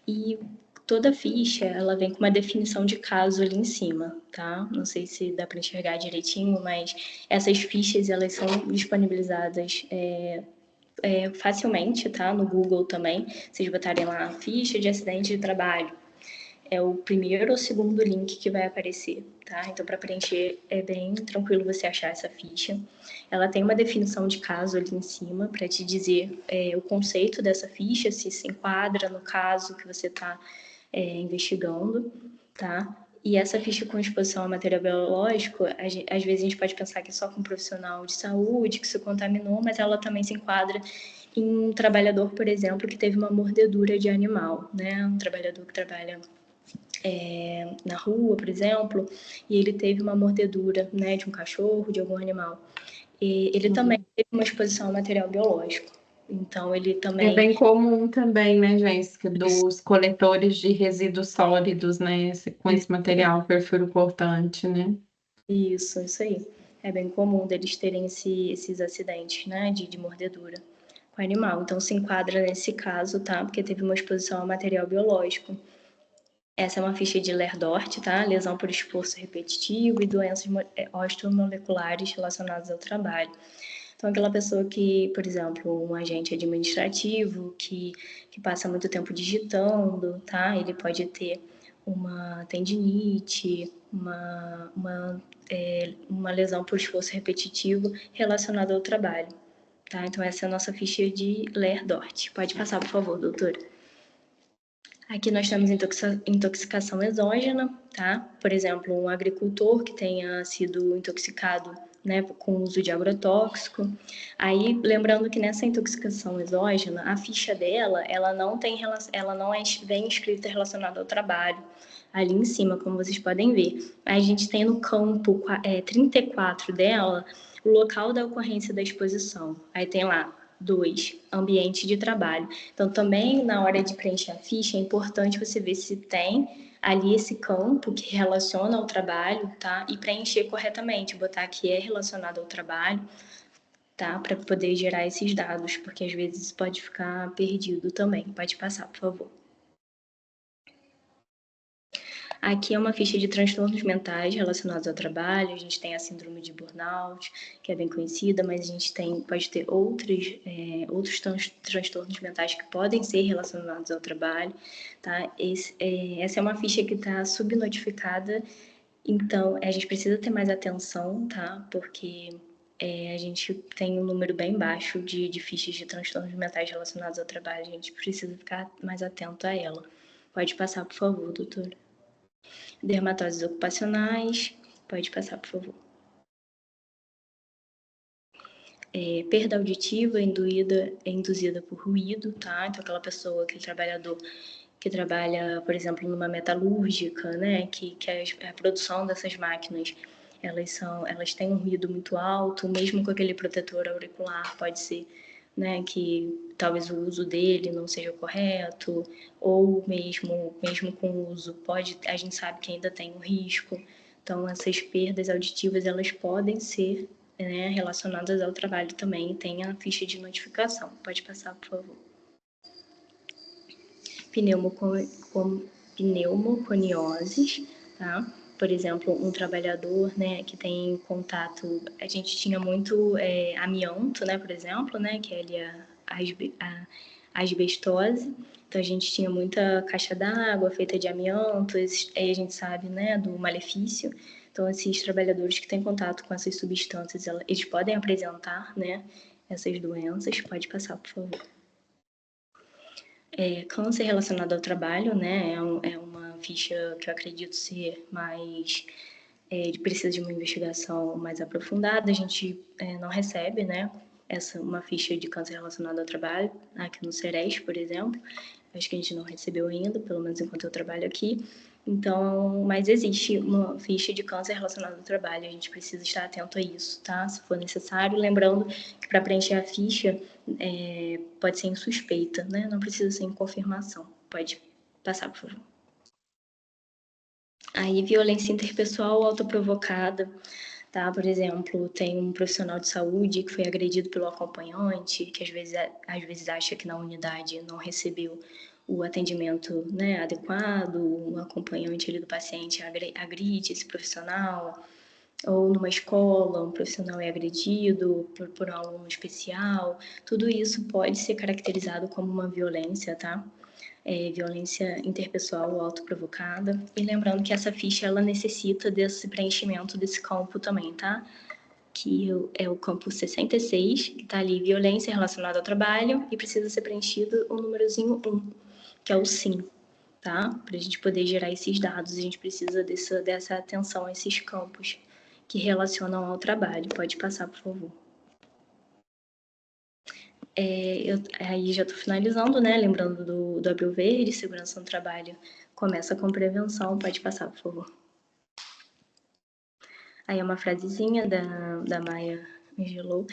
E toda ficha, ela vem com uma definição de caso ali em cima, tá? Não sei se dá para enxergar direitinho, mas essas fichas, elas são disponibilizadas facilmente, tá? No Google também. Vocês botarem lá ficha de acidente de trabalho. É o primeiro ou segundo link que vai aparecer, tá? Então, para preencher, é bem tranquilo você achar essa ficha. Ela tem uma definição de caso ali em cima para te dizer o conceito dessa ficha, se enquadra no caso que você está investigando, tá? E essa ficha com exposição a material biológico, às vezes a gente pode pensar que é só com um profissional de saúde que se contaminou, mas ela também se enquadra em um trabalhador, por exemplo, que teve uma mordedura de animal, né? Um trabalhador que trabalha na rua, por exemplo, e ele teve uma mordedura, né, de um cachorro, de algum animal. E ele também teve uma exposição a material biológico. Então, ele também...
É bem comum também, né, Jéssica, dos coletores de resíduos sólidos, né, com esse material perfil cortante, né?
Isso aí. É bem comum deles terem esses acidentes, né, de mordedura com animal. Então, se enquadra nesse caso, tá? Porque teve uma exposição a material biológico. Essa é uma ficha de Lerdort, tá? Lesão por esforço repetitivo e doenças osteomoleculares relacionadas ao trabalho. Então, aquela pessoa que, por exemplo, um agente administrativo que passa muito tempo digitando, tá? Ele pode ter uma tendinite, uma lesão por esforço repetitivo relacionada ao trabalho, tá? Então, essa é a nossa ficha de Lerdort. Pode passar, por favor, doutora. Aqui nós temos intoxicação exógena, tá? Por exemplo, um agricultor que tenha sido intoxicado né, com uso de agrotóxico. Aí, lembrando que nessa intoxicação exógena, a ficha dela, ela não vem escrita relacionada ao trabalho, ali em cima, como vocês podem ver. A gente tem no campo 34 dela, o local da ocorrência da exposição. Aí tem lá 2, ambiente de trabalho. Então, também na hora de preencher a ficha, é importante você ver se tem ali esse campo que relaciona ao trabalho, tá? E preencher corretamente, botar que é relacionado ao trabalho, tá? Para poder gerar esses dados, porque às vezes pode ficar perdido também. Pode passar, por favor. Aqui é uma ficha de transtornos mentais relacionados ao trabalho. A gente tem a síndrome de burnout, que é bem conhecida, mas a gente pode ter outros transtornos mentais que podem ser relacionados ao trabalho, tá? Essa é uma ficha que está subnotificada, então a gente precisa ter mais atenção, tá? Porque a gente tem um número bem baixo de fichas de transtornos mentais relacionados ao trabalho. A gente precisa ficar mais atento a ela. Pode passar, por favor, doutora. Dermatoses ocupacionais, pode passar, por favor. Perda auditiva induzida por ruído, tá? Então, aquela pessoa, aquele trabalhador que trabalha, por exemplo, numa metalúrgica, né? Que a produção dessas máquinas, elas têm um ruído muito alto, mesmo com aquele protetor auricular, pode ser, né, que talvez o uso dele não seja correto, ou mesmo com o uso, a gente sabe que ainda tem um risco. Então, essas perdas auditivas, elas podem ser, né, relacionadas ao trabalho também, tem a ficha de notificação. Pode passar, por favor. Pneumoconioses, tá? Por exemplo, um trabalhador, né, que tem contato, a gente tinha muito amianto, né, por exemplo, né, que é ali a asbestose. Então, a gente tinha muita caixa d'água feita de amianto, aí a gente sabe, né, do malefício. Então, esses trabalhadores que têm contato com essas substâncias, eles podem apresentar, né, essas doenças. Pode passar, por favor. Câncer relacionado ao trabalho, né, é uma ficha que eu acredito ser mais... precisa de uma investigação mais aprofundada. A gente não recebe, né, uma ficha de câncer relacionado ao trabalho, aqui no Ceres, por exemplo. Acho que a gente não recebeu ainda, pelo menos enquanto eu trabalho aqui. Então, mas existe uma ficha de câncer relacionado ao trabalho, a gente precisa estar atento a isso, tá? Se for necessário, lembrando que para preencher a ficha pode ser em suspeita, né? Não precisa ser em confirmação. Pode passar, por favor. Aí, violência interpessoal autoprovocada, tá? Por exemplo, tem um profissional de saúde que foi agredido pelo acompanhante, que às vezes acha que na unidade não recebeu o atendimento, né, adequado, o acompanhante ali do paciente agride esse profissional, ou numa escola, um profissional é agredido por um aluno especial. Tudo isso pode ser caracterizado como uma violência, tá? Violência interpessoal autoprovocada. E lembrando que essa ficha, ela necessita desse preenchimento desse campo também, tá? Que é o campo 66, que tá ali, violência relacionada ao trabalho, e precisa ser preenchido o númerozinho 1, que é o SIM, tá? Para a gente poder gerar esses dados, a gente precisa dessa atenção a esses campos que relacionam ao trabalho. Pode passar, por favor. Aí já estou finalizando, né? Lembrando do Abril Verde, segurança no trabalho começa com prevenção. Pode passar, por favor. Aí é uma frasezinha da Maya Angelou.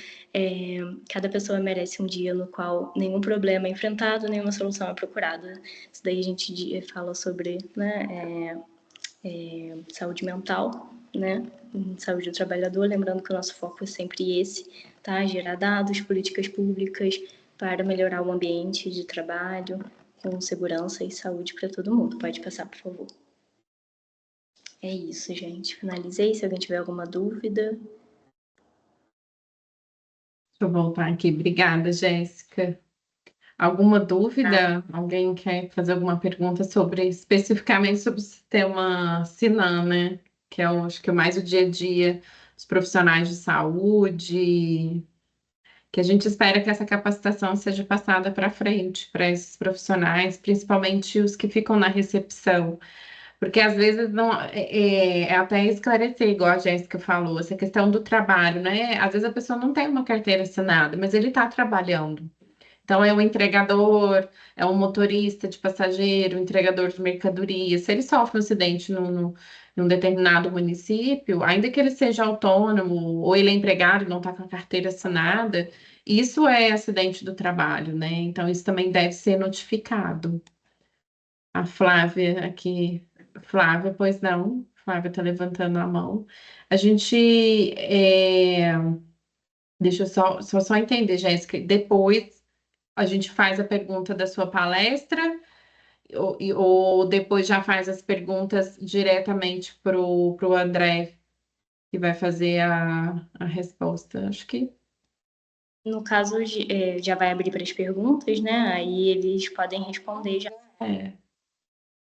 Cada pessoa merece um dia no qual nenhum problema é enfrentado, nenhuma solução é procurada. Isso daí a gente fala sobre, né, saúde mental, né, saúde do trabalhador, lembrando que o nosso foco é sempre esse, tá? Gerar dados, políticas públicas para melhorar o ambiente de trabalho com segurança e saúde para todo mundo. Pode passar, por favor. É isso, gente. Finalizei. Se alguém tiver alguma dúvida.
Deixa eu voltar aqui. Obrigada, Jéssica. Alguma dúvida? Alguém quer fazer alguma pergunta especificamente sobre o sistema Sinan, né? Que é, acho que é mais o dia a dia dos profissionais de saúde, que a gente espera que essa capacitação seja passada para frente, para esses profissionais, principalmente os que ficam na recepção, Porque às vezes não é até esclarecer, igual a Jéssica falou, essa questão do trabalho, né? Às vezes a pessoa não tem uma carteira assinada, mas ele está trabalhando. Então, é um entregador, é um motorista de passageiro, um entregador de mercadoria. Se ele sofre um acidente num determinado município, ainda que ele seja autônomo ou ele é empregado e não está com a carteira assinada, isso é acidente do trabalho, né? Então, isso também deve ser notificado. A Flávia aqui. Flávia, pois não. Flávia está levantando a mão. A gente. Deixa eu só entender, Jéssica. Depois a gente faz a pergunta da sua palestra ou depois já faz as perguntas diretamente pro André, que vai fazer a resposta. Acho que
No caso, já vai abrir para as perguntas, né? Aí eles podem responder já.
é.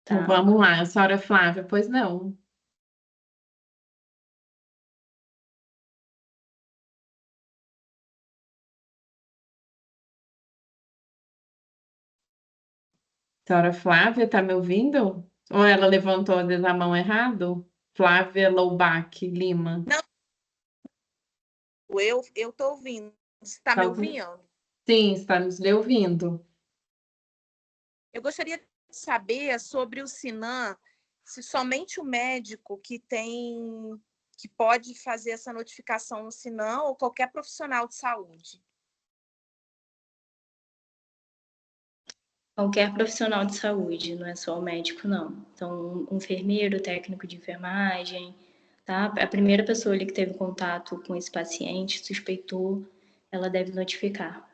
Tá.
Então, vamos lá, a senhora Flávia, pois não. Senhora Flávia, tá me ouvindo? Ou ela levantou às vezes a mão errado? Flávia Loubach Lima.
Eu tô ouvindo. Você está
Tá
me
ouvindo?
ouvindo?
Sim, está nos ouvindo.
Eu gostaria de saber sobre o Sinan, se somente o médico que pode fazer essa notificação no Sinan ou qualquer profissional de saúde.
Qualquer profissional de saúde, não é só o médico, não. Então, um enfermeiro, técnico de enfermagem, tá? A primeira pessoa ali que teve contato com esse paciente, suspeitou, ela deve notificar,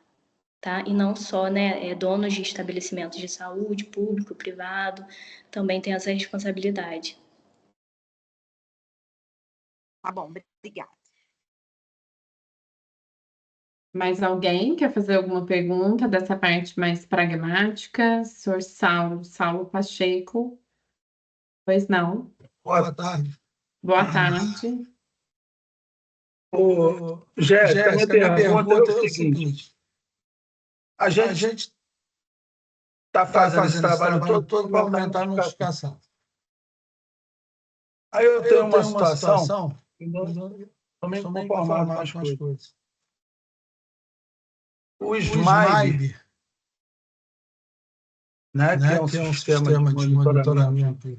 tá? E não só, né, donos de estabelecimentos de saúde, público, privado, também tem essa responsabilidade.
Tá bom, obrigada.
Mais alguém quer fazer alguma pergunta dessa parte mais pragmática? Senhor Saulo Pacheco? Pois não.
Boa tarde.
Boa tarde.
Jéssica, minha pergunta é o seguinte: a gente está fazendo esse trabalho todo para aumentar a notificação. Aí eu tenho uma situação que estou meio conformado com as coisas. O SMIB, né, que é um sistema de monitoramento e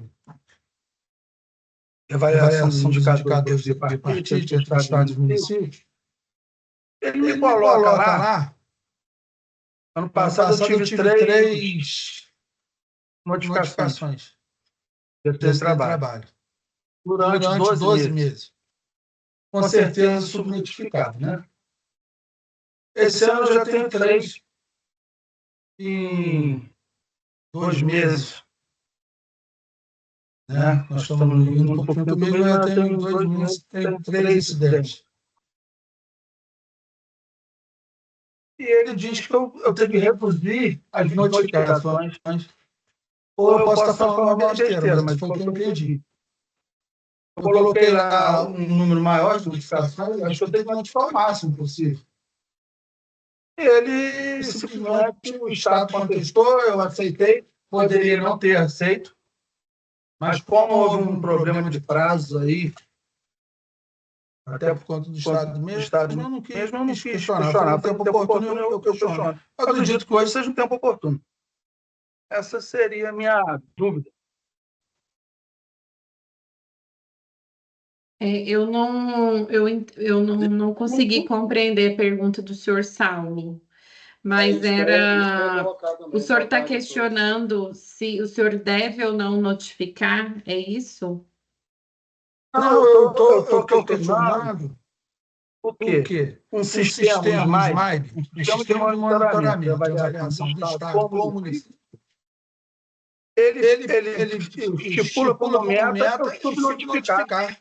avaliação dos indicadores de partite entre estados e municípios, ele me coloca lá. Ano passado eu tive 3 notificações de trabalho durante 12 meses. Com certeza subnotificado, né? Esse ano eu já tenho 3 em 2 meses. Né? Nós estamos indo um pouquinho do mês, mas eu tenho em 2 meses, tenho 3 incidentes. E ele diz que eu tenho que reduzir as notificações, ou eu posso estar falando uma besteira, mas foi o que eu entendi. Eu coloquei lá um número maior de notificações, acho que eu tenho que notificar o máximo possível. E ele simplesmente, o Estado contestou, eu aceitei, poderia não ter aceito, mas como houve um problema de prazo aí, até por conta do Estado mesmo, eu não quis questionar. Foi um tempo oportuno, eu questiono. Eu acredito que hoje seja um tempo oportuno. Essa seria a minha dúvida.
Eu não consegui compreender a pergunta do senhor Saulo, mas
isso que eu ia colocar também.
o senhor está
Boa tarde a todos.
questionando se o senhor deve ou não notificar, é isso?
Não, eu estou questionando o quê? Um sistema SMIB, um sistema de monitoramento, de avaliação do Estado como município. Ele estipula como meta eu subnotificar.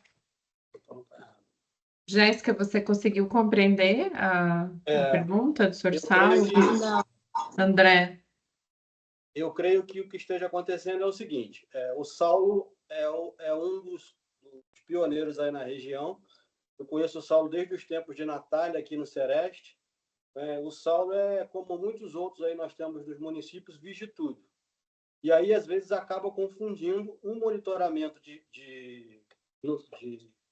Jéssica, você conseguiu compreender a pergunta do senhor
Eu
Saulo?
creio
André,
Eu creio que o que esteja acontecendo é o seguinte: o Saulo é um dos pioneiros aí na região. Eu conheço o Saulo desde os tempos de Natália, aqui no Sereste. O Saulo como muitos outros aí nós temos nos municípios, vigia tudo. E aí, às vezes, acaba confundindo um monitoramento de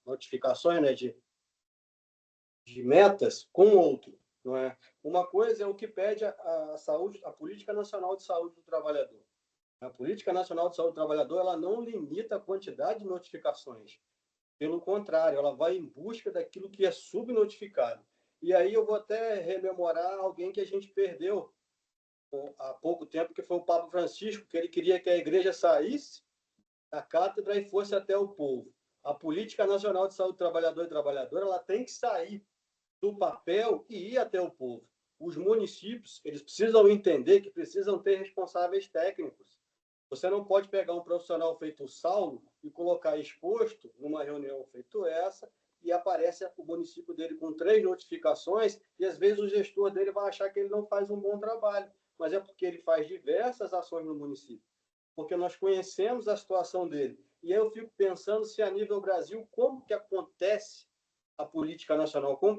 notificações, né, de metas com outro, não é? Uma coisa é o que pede a saúde, a Política Nacional de Saúde do Trabalhador. A Política Nacional de Saúde do Trabalhador, ela não limita a quantidade de notificações. Pelo contrário, ela vai em busca daquilo que é subnotificado. E aí eu vou até rememorar alguém que a gente perdeu há pouco tempo, que foi o Papa Francisco, que ele queria que a igreja saísse da cátedra e fosse até o povo. A Política Nacional de Saúde do Trabalhador e Trabalhadora, ela tem que sair do papel e ir até o povo. Os municípios, eles precisam entender que precisam ter responsáveis técnicos. Você não pode pegar um profissional feito o Saulo e colocar exposto numa reunião feito essa e aparece o município dele com 3 notificações e às vezes o gestor dele vai achar que ele não faz um bom trabalho, mas é porque ele faz diversas ações no município, porque nós conhecemos a situação dele. E aí eu fico pensando se a nível Brasil, como que acontece a política nacional, como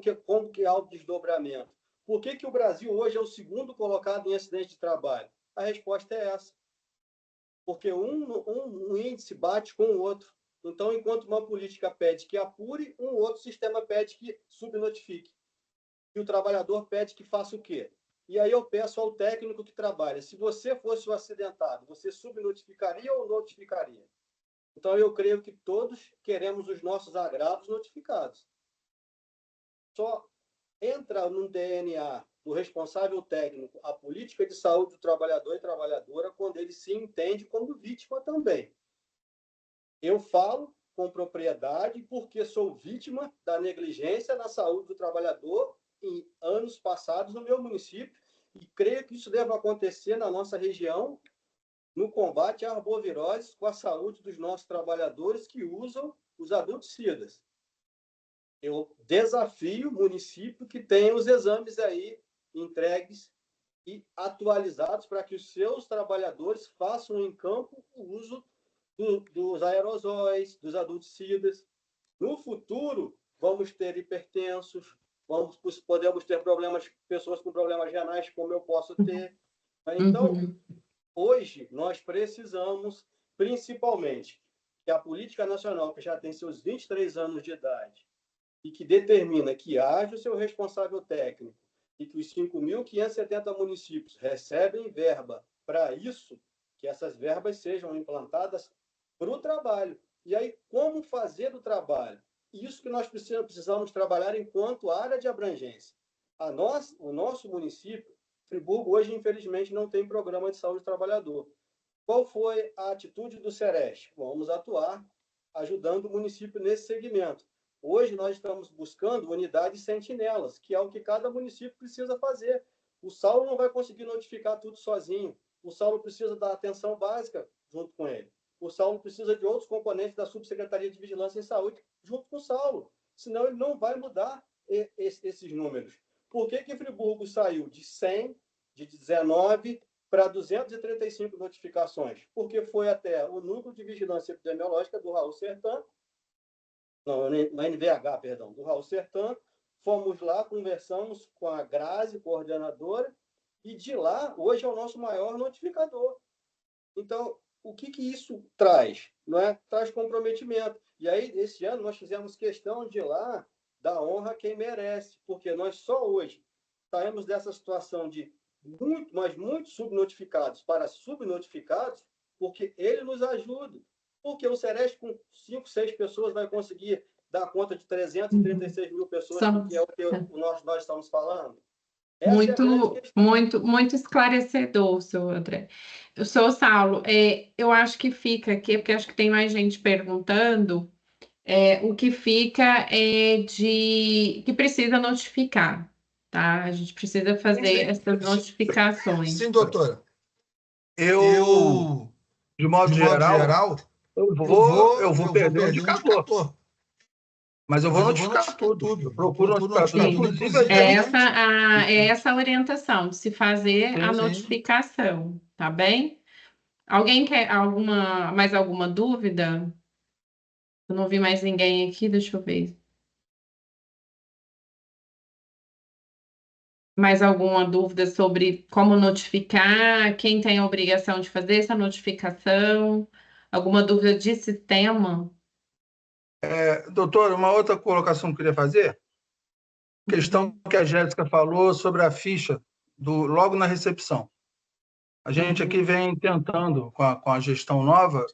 que há o desdobramento? Por que o Brasil hoje é o segundo colocado em acidente de trabalho? A resposta é essa. Porque um índice bate com o outro. Então, enquanto uma política pede que apure, um outro sistema pede que subnotifique. E o trabalhador pede que faça o quê? E aí eu peço ao técnico que trabalha, se você fosse o acidentado, você subnotificaria ou notificaria? Então, eu creio que todos queremos os nossos agravos notificados. Só entra no DNA do responsável técnico a política de saúde do trabalhador e trabalhadora quando ele se entende como vítima também. Eu falo com propriedade porque sou vítima da negligência na saúde do trabalhador em anos passados no meu município e creio que isso deve acontecer na nossa região no combate à arbovirose com a saúde dos nossos trabalhadores que usam os adulticidas. Eu desafio o município que tenha os exames aí entregues e atualizados para que os seus trabalhadores façam em campo o uso dos aerosóis, dos adulticidas. No futuro, vamos ter hipertensos, podemos ter pessoas com problemas renais, como eu posso ter. Então, hoje, nós precisamos, principalmente, que a política nacional, que já tem seus 23 anos de idade, e que determina que haja o seu responsável técnico e que os 5.570 municípios recebem verba para isso, que essas verbas sejam implantadas para o trabalho. E aí, como fazer o trabalho? Isso que nós precisamos trabalhar enquanto área de abrangência. O nosso município, Friburgo, hoje, infelizmente, não tem programa de saúde do trabalhador. Qual foi a atitude do Sereste? Vamos atuar ajudando o município nesse segmento. Hoje nós estamos buscando unidades sentinelas, que é o que cada município precisa fazer. O Saulo não vai conseguir notificar tudo sozinho. O Saulo precisa da atenção básica junto com ele. O Saulo precisa de outros componentes da Subsecretaria de Vigilância em Saúde junto com o Saulo. Senão ele não vai mudar esses números. Por que Friburgo saiu de 100, de 19 para 235 notificações? Porque foi até o Núcleo de Vigilância Epidemiológica do Raul Sertan, não, na NVH, perdão, do Raul Sertan, fomos lá, conversamos com a Grazi, coordenadora, e de lá, hoje é o nosso maior notificador. Então, o que isso traz? Não é? Traz comprometimento. E aí, esse ano, nós fizemos questão de ir lá dar honra a quem merece, porque nós só hoje saímos dessa situação de muito subnotificados para subnotificados, porque ele nos ajuda. Porque o Sereste, com 5, 6 pessoas, vai conseguir dar conta de 336 mil pessoas, que é o que nós estamos falando.
Muito esclarecedor, seu André. O seu Saulo, eu acho que fica aqui, porque acho que tem mais gente perguntando, o que fica é que precisa notificar, tá? A gente precisa fazer essas notificações.
Sim, doutora. Eu, de modo geral, eu vou perder o indicator. Mas eu vou notificar tudo. Eu procuro notificar tudo. Inclusive,
essa orientação de se fazer a notificação, tá bem? Alguém quer mais alguma dúvida? Eu não vi mais ninguém aqui, deixa eu ver. Mais alguma dúvida sobre como notificar? Quem tem a obrigação de fazer essa notificação? Alguma dúvida de sistema?
Doutor, uma outra colocação que eu queria fazer, questão que a Jéssica falou sobre a ficha logo na recepção. A gente aqui vem tentando, com a gestão nova,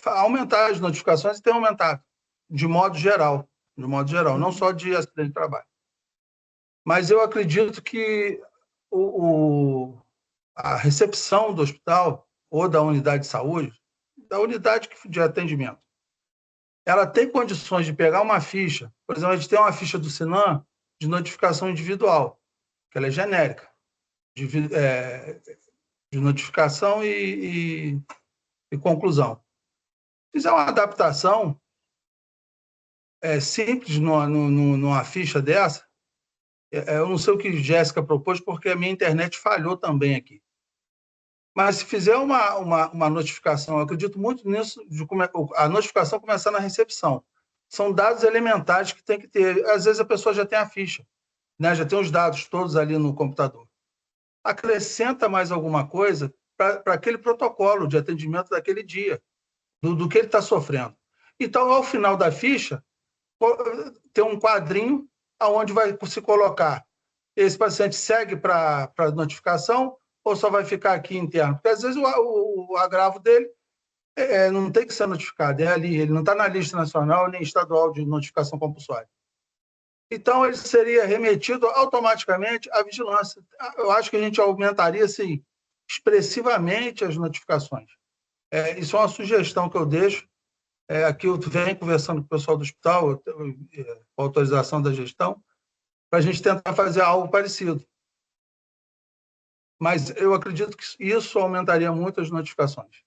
aumentar as notificações e tem aumentado, de modo geral, não só de acidente de trabalho. Mas eu acredito que a recepção do hospital ou da unidade de saúde, da unidade de atendimento, ela tem condições de pegar uma ficha, por exemplo, a gente tem uma ficha do Sinan de notificação individual, que ela é genérica, de notificação e conclusão. Fizer uma adaptação simples numa ficha dessa, eu não sei o que Jéssica propôs, porque a minha internet falhou também aqui. Mas se fizer uma notificação, eu acredito muito nisso, a notificação começar na recepção. São dados elementares que tem que ter. Às vezes a pessoa já tem a ficha, né? Já tem os dados todos ali no computador. Acrescenta mais alguma coisa para aquele protocolo de atendimento daquele dia, do que ele está sofrendo. Então, ao final da ficha, tem um quadrinho onde vai se colocar esse paciente segue para notificação ou só vai ficar aqui interno? Porque, às vezes, o agravo dele não tem que ser notificado, é ali, ele não está na lista nacional nem estadual de notificação compulsória. Então, ele seria remetido automaticamente à vigilância. Eu acho que a gente aumentaria, assim, expressivamente as notificações. Isso é uma sugestão que eu deixo. Aqui eu venho conversando com o pessoal do hospital, com autorização da gestão, para a gente tentar fazer algo parecido. Mas eu acredito que isso aumentaria muito as notificações.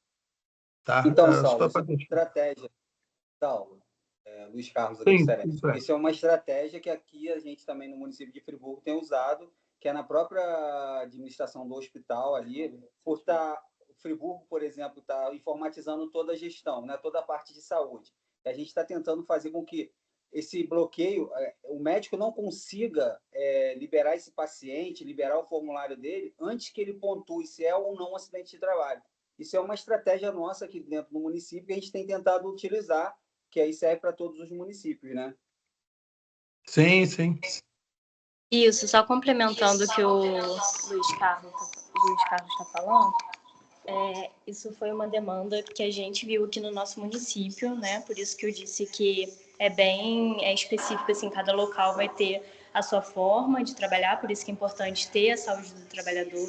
Tá?
Então, Saulo, isso é uma estratégia. Saulo, Luiz Carlos aqui do Serena. Isso é uma estratégia que aqui a gente também no município de Friburgo tem usado, que é na própria administração do hospital ali, por estar... Friburgo, por exemplo, está informatizando toda a gestão, né? Toda a parte de saúde. E a gente está tentando fazer com que esse bloqueio, o médico não consiga liberar esse paciente, liberar o formulário dele, antes que ele pontue se é ou não um acidente de trabalho. Isso é uma estratégia nossa aqui dentro do município que a gente tem tentado utilizar, que aí serve para todos os municípios, né?
Sim, sim.
Isso, só complementando o que o Luiz Carlos está falando, isso foi uma demanda que a gente viu aqui no nosso município, né? Por isso que eu disse que é bem específico, assim, cada local vai ter a sua forma de trabalhar, por isso que é importante ter a saúde do trabalhador,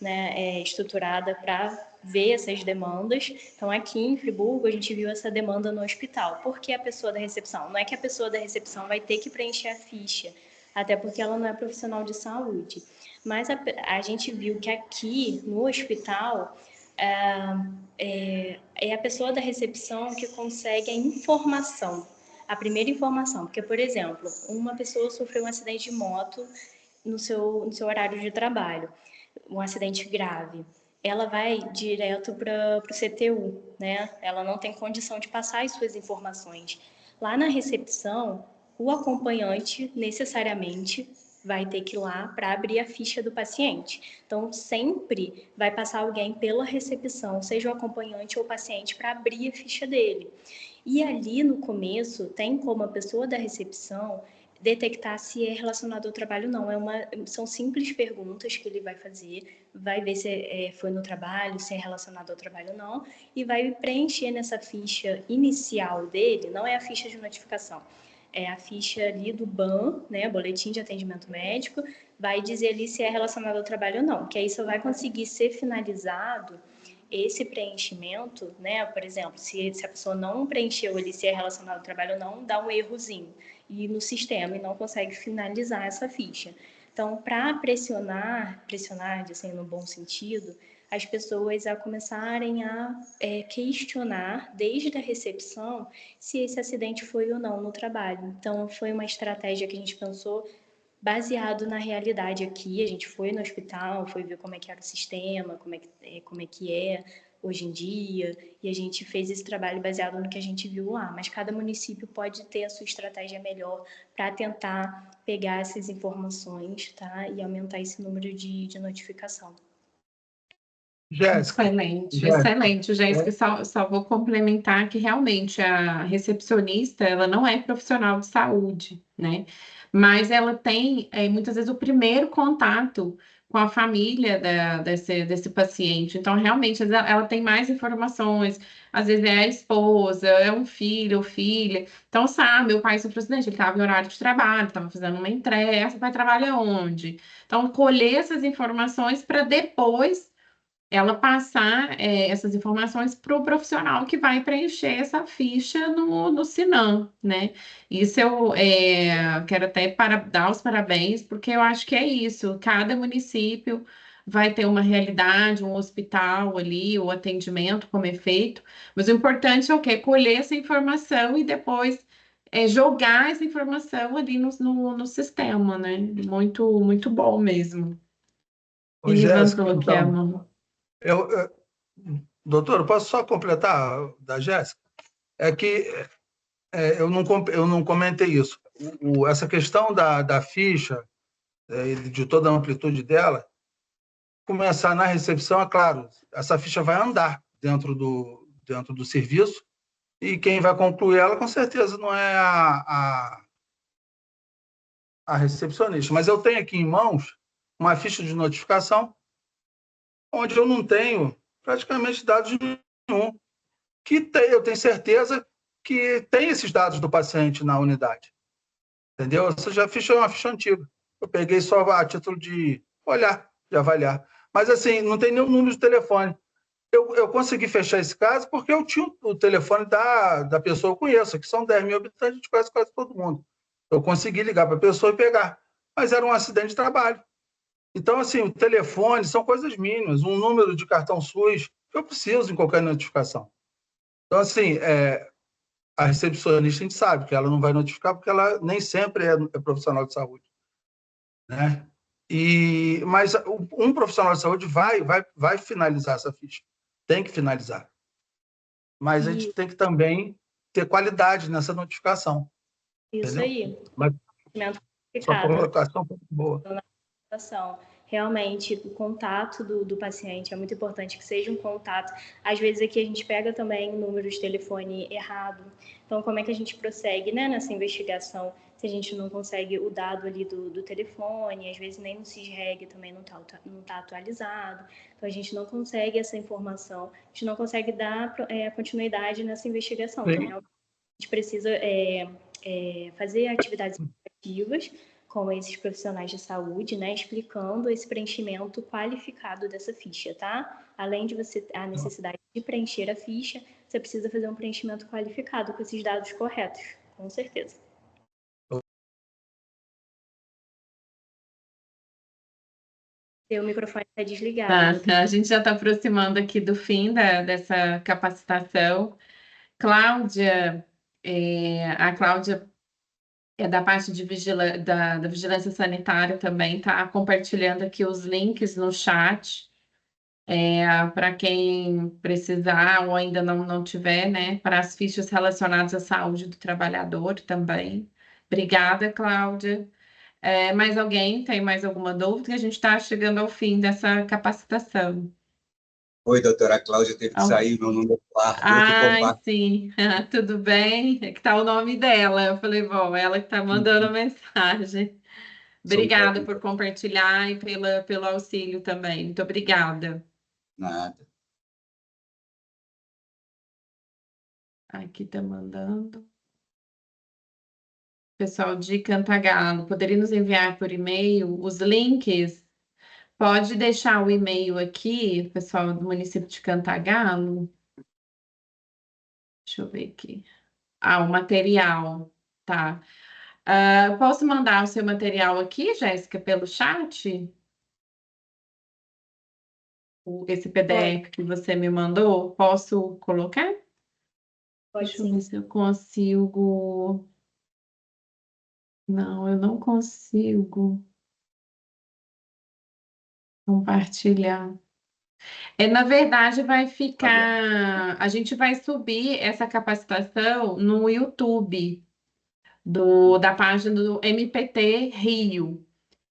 né, estruturada para ver essas demandas. Então, aqui em Friburgo, a gente viu essa demanda no hospital. Por que a pessoa da recepção? Não é que a pessoa da recepção vai ter que preencher a ficha, até porque ela não é profissional de saúde. Mas a gente viu que aqui no hospital é a pessoa da recepção que consegue a informação, a primeira informação. Porque, por exemplo, uma pessoa sofreu um acidente de moto no seu horário de trabalho, um acidente grave. Ela vai direto para o CTU, né? Ela não tem condição de passar as suas informações. Lá na recepção, o acompanhante necessariamente vai ter que ir lá para abrir a ficha do paciente. Então, sempre vai passar alguém pela recepção, seja o acompanhante ou o paciente, para abrir a ficha dele. E ali no começo, tem como a pessoa da recepção detectar se é relacionado ao trabalho ou não. São simples perguntas que ele vai fazer, vai ver se foi no trabalho, se é relacionado ao trabalho ou não, e vai preencher nessa ficha inicial dele, não é a ficha de notificação, é a ficha ali do BAM, né, Boletim de Atendimento Médico, vai dizer ali se é relacionado ao trabalho ou não, que aí só vai conseguir ser finalizado esse preenchimento, né, por exemplo, se a pessoa não preencheu ali se é relacionado ao trabalho ou não, dá um errozinho no sistema e não consegue finalizar essa ficha. Então, para pressionar, assim, no bom sentido, as pessoas a começarem a questionar, desde a recepção, se esse acidente foi ou não no trabalho. Então, foi uma estratégia que a gente pensou baseado na realidade aqui. A gente foi no hospital, foi ver como é que era o sistema, como é que é, hoje em dia, e a gente fez esse trabalho baseado no que a gente viu lá, mas cada município pode ter a sua estratégia melhor para tentar pegar essas informações, tá? E aumentar esse número de notificação.
Jéssica,
Excelente, excelente, Jéssica. Só vou complementar que realmente a recepcionista, ela não é profissional de saúde, né? Mas ela tem, muitas vezes, o primeiro contato com a família desse paciente. Então, realmente, às vezes, ela tem mais informações. Às vezes é a esposa, é um filho ou filha. Então, sabe, meu pai sofreu acidente, ele estava em horário de trabalho, estava fazendo uma entrega. Você vai trabalhar onde? Então, colher essas informações para depois ela passar essas informações para o profissional que vai preencher essa ficha no Sinan, né? Isso eu quero até dar os parabéns, porque eu acho que é isso, cada município vai ter uma realidade, um hospital ali, o atendimento como é feito, mas o importante é o quê? Colher essa informação e depois jogar essa informação ali no sistema, né? Muito, muito bom mesmo.
ô,
Quem
Jéssica,
levantou aqui a
então,
mão?
eu, doutor, posso só completar da Jéssica? É que eu não comentei isso. Essa questão da ficha, de toda a amplitude dela, começar na recepção, é claro, essa ficha vai andar dentro do serviço e quem vai concluir ela, com certeza, não é a recepcionista. Mas eu tenho aqui em mãos uma ficha de notificação onde eu não tenho praticamente dados nenhum, eu tenho certeza que tem esses dados do paciente na unidade. Entendeu? Essa já ficha é uma ficha antiga. Eu peguei só a título de olhar, de avaliar. Mas, assim, não tem nenhum número de telefone. Eu consegui fechar esse caso porque eu tinha o telefone da pessoa que eu conheço, que são 10 mil habitantes, a gente conhece quase todo mundo. Eu consegui ligar para a pessoa e pegar. Mas era um acidente de trabalho. Então, assim, o telefone são coisas mínimas, um número de cartão SUS, que eu preciso em qualquer notificação. Então, assim, a recepcionista, a gente sabe que ela não vai notificar porque ela nem sempre é profissional de saúde, né? Mas um profissional de saúde vai finalizar essa ficha. Tem que finalizar. Mas a gente tem que também ter qualidade nessa notificação.
Isso
Entendeu?
aí.
Mas sua
Complicado.
colocação foi boa.
Realmente, o contato do paciente é muito importante que seja um contato. Às vezes aqui a gente pega também o número de telefone errado. Então, como é que a gente prossegue, né, nessa investigação se a gente não consegue o dado ali do telefone? Às vezes nem no CISREG também não tá atualizado. Então, a gente não consegue essa informação, a gente não consegue dar continuidade nessa investigação.
Sim.
Então, realmente, a gente precisa fazer atividades ativas com esses profissionais de saúde, né, explicando esse preenchimento qualificado dessa ficha, tá? Além de você ter a necessidade de preencher a ficha, você precisa fazer um preenchimento qualificado com esses dados corretos, com certeza. Seu microfone está desligado.
A gente já está aproximando aqui do fim dessa capacitação. Cláudia, a Cláudia é da parte de da vigilância sanitária também, está compartilhando aqui os links no chat, para quem precisar ou ainda não tiver, né, para as fichas relacionadas à saúde do trabalhador também. Obrigada, Cláudia. Mais alguém tem mais alguma dúvida? A gente está chegando ao fim dessa capacitação.
Oi, doutora, a Cláudia teve que sair, meu nome é Eduardo, eu que
Ai,
comparto.
sim, tudo bem? É que tá o nome dela. Eu falei, bom, ela que tá mandando a mensagem.
Sou um
Obrigada
técnico.
por compartilhar e pelo auxílio também. Muito obrigada.
Nada.
Aqui tá mandando. Pessoal de Cantagalo, poderia nos enviar por e-mail os links? Pode deixar o e-mail aqui, pessoal do município de Cantagalo. Deixa eu ver aqui. O material, tá. Posso mandar o seu material aqui, Jéssica, pelo chat? Esse PDF que você me mandou, posso colocar?
Pode
Deixa eu
sim.
ver se eu consigo. Não, eu não consigo compartilhar. Na verdade, vai
Tá vendo?
ficar. A gente vai subir essa capacitação no YouTube da página do MPT Rio.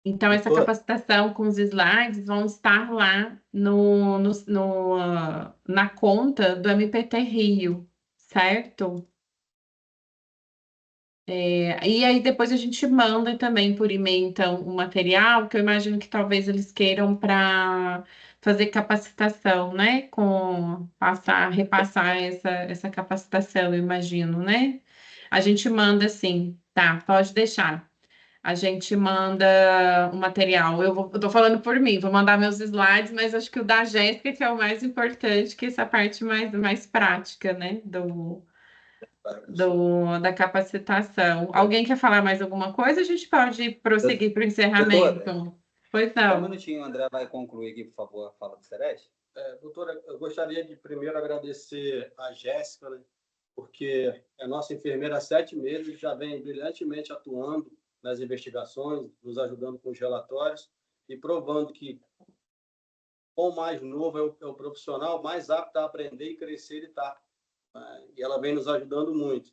Então, essa
Doutora,
capacitação com os slides vão estar lá na conta do MPT Rio, certo? E aí depois a gente manda também por e-mail, então, o material, que eu imagino que talvez eles queiram para fazer capacitação, né? Repassar essa capacitação, eu imagino, né? A gente manda sim, tá, pode deixar. A gente manda o material. Eu tô falando por mim, vou mandar meus slides, mas acho que o da Jéssica que é o mais importante, que é essa parte mais prática, né? Da capacitação. Alguém quer falar mais alguma coisa? A gente pode prosseguir para o encerramento.
Doutora,
Pois
só um
não.
minutinho, o André vai concluir aqui, por favor, a fala do Sereste.
doutora, eu gostaria de primeiro agradecer a Jéssica, né, porque é nossa enfermeira há 7 meses, já vem brilhantemente atuando nas investigações, nos ajudando com os relatórios e provando que quanto mais novo é o profissional, mais apto a aprender e crescer ele está. E ela vem nos ajudando muito.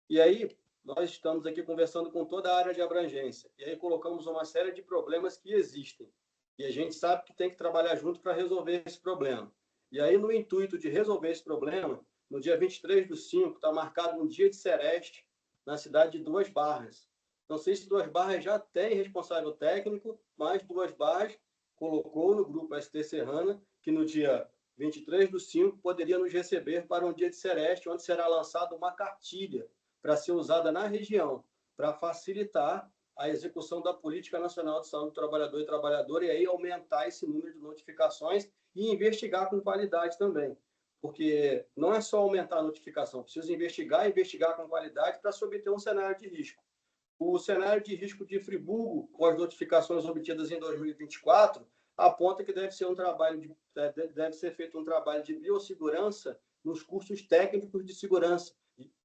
E aí, nós estamos aqui conversando com toda a área de abrangência. E aí colocamos uma série de problemas que existem. E a gente sabe que tem que trabalhar junto para resolver esse problema. E aí, no intuito de resolver esse problema, no dia 23/5, está marcado um dia de Sereste na cidade de Duas Barras. Não sei se Duas Barras já tem responsável técnico, mas Duas Barras colocou no grupo ST Serrana que no dia 23/5 poderia nos receber para um dia de Sereste, onde será lançada uma cartilha para ser usada na região, para facilitar a execução da Política Nacional de Saúde do Trabalhador e Trabalhadora e aí aumentar esse número de notificações e investigar com qualidade também. Porque não é só aumentar a notificação, precisa investigar com qualidade para se obter um cenário de risco. O cenário de risco de Friburgo, com as notificações obtidas em 2024, aponta que deve ser feito um trabalho de biossegurança nos cursos técnicos de segurança,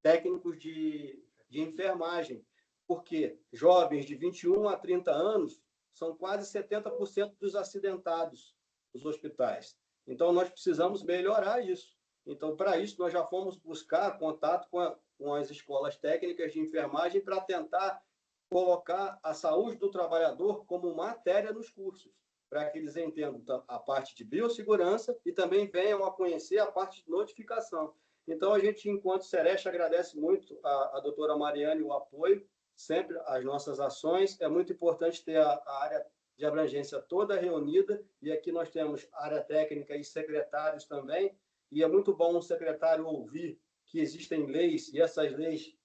técnicos de enfermagem, porque jovens de 21 a 30 anos são quase 70% dos acidentados nos hospitais. Então, nós precisamos melhorar isso. Então, para isso, nós já fomos buscar contato com as escolas técnicas de enfermagem para tentar colocar a saúde do trabalhador como matéria nos cursos, para que eles entendam a parte de biossegurança e também venham a conhecer a parte de notificação. Então, a gente, enquanto Sereste, agradece muito a doutora Mariane o apoio, sempre às nossas ações. É muito importante ter a área de abrangência toda reunida, e aqui nós temos área técnica e secretários também, e é muito bom um secretário ouvir que existem leis, e essas leis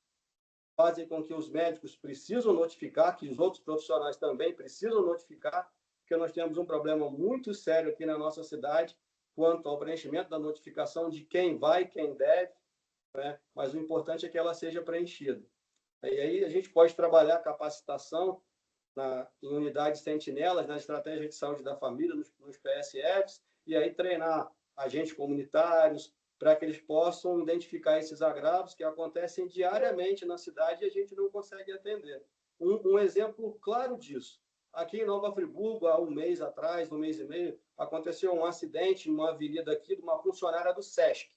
fazem com que os médicos precisam notificar, que os outros profissionais também precisam notificar, porque nós temos um problema muito sério aqui na nossa cidade quanto ao preenchimento da notificação de quem vai, quem deve, né? Mas o importante é que ela seja preenchida. E aí a gente pode trabalhar capacitação em unidades sentinelas, na estratégia de saúde da família, nos PSFs, e aí treinar agentes comunitários, para que eles possam identificar esses agravos que acontecem diariamente na cidade e a gente não consegue atender. Um exemplo claro disso. Aqui em Nova Friburgo, há um mês atrás, um mês e meio, aconteceu um acidente em uma avenida aqui de uma funcionária do SESC.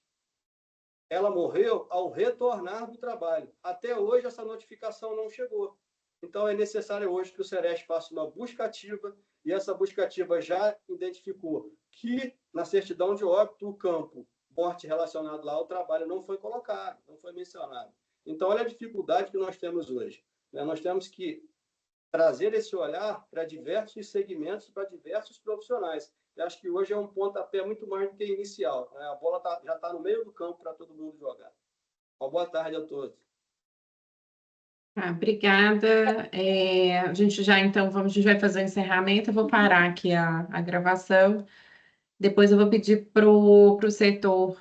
Ela morreu ao retornar do trabalho. Até hoje, essa notificação não chegou. Então, é necessário hoje que o Sereste faça uma busca ativa, e essa busca ativa já identificou que, na certidão de óbito, o campo morte relacionado lá ao trabalho não foi colocado, não foi mencionado. Então, olha a dificuldade que nós temos hoje. Nós temos que trazer esse olhar para diversos segmentos, para diversos profissionais. Eu acho que hoje é um pontapé muito mais do que inicial. A bola já está no meio do campo para todo mundo jogar. Uma boa tarde a todos.
Obrigada. A gente vai fazer o encerramento. Eu vou parar aqui a gravação. Depois eu vou pedir para o setor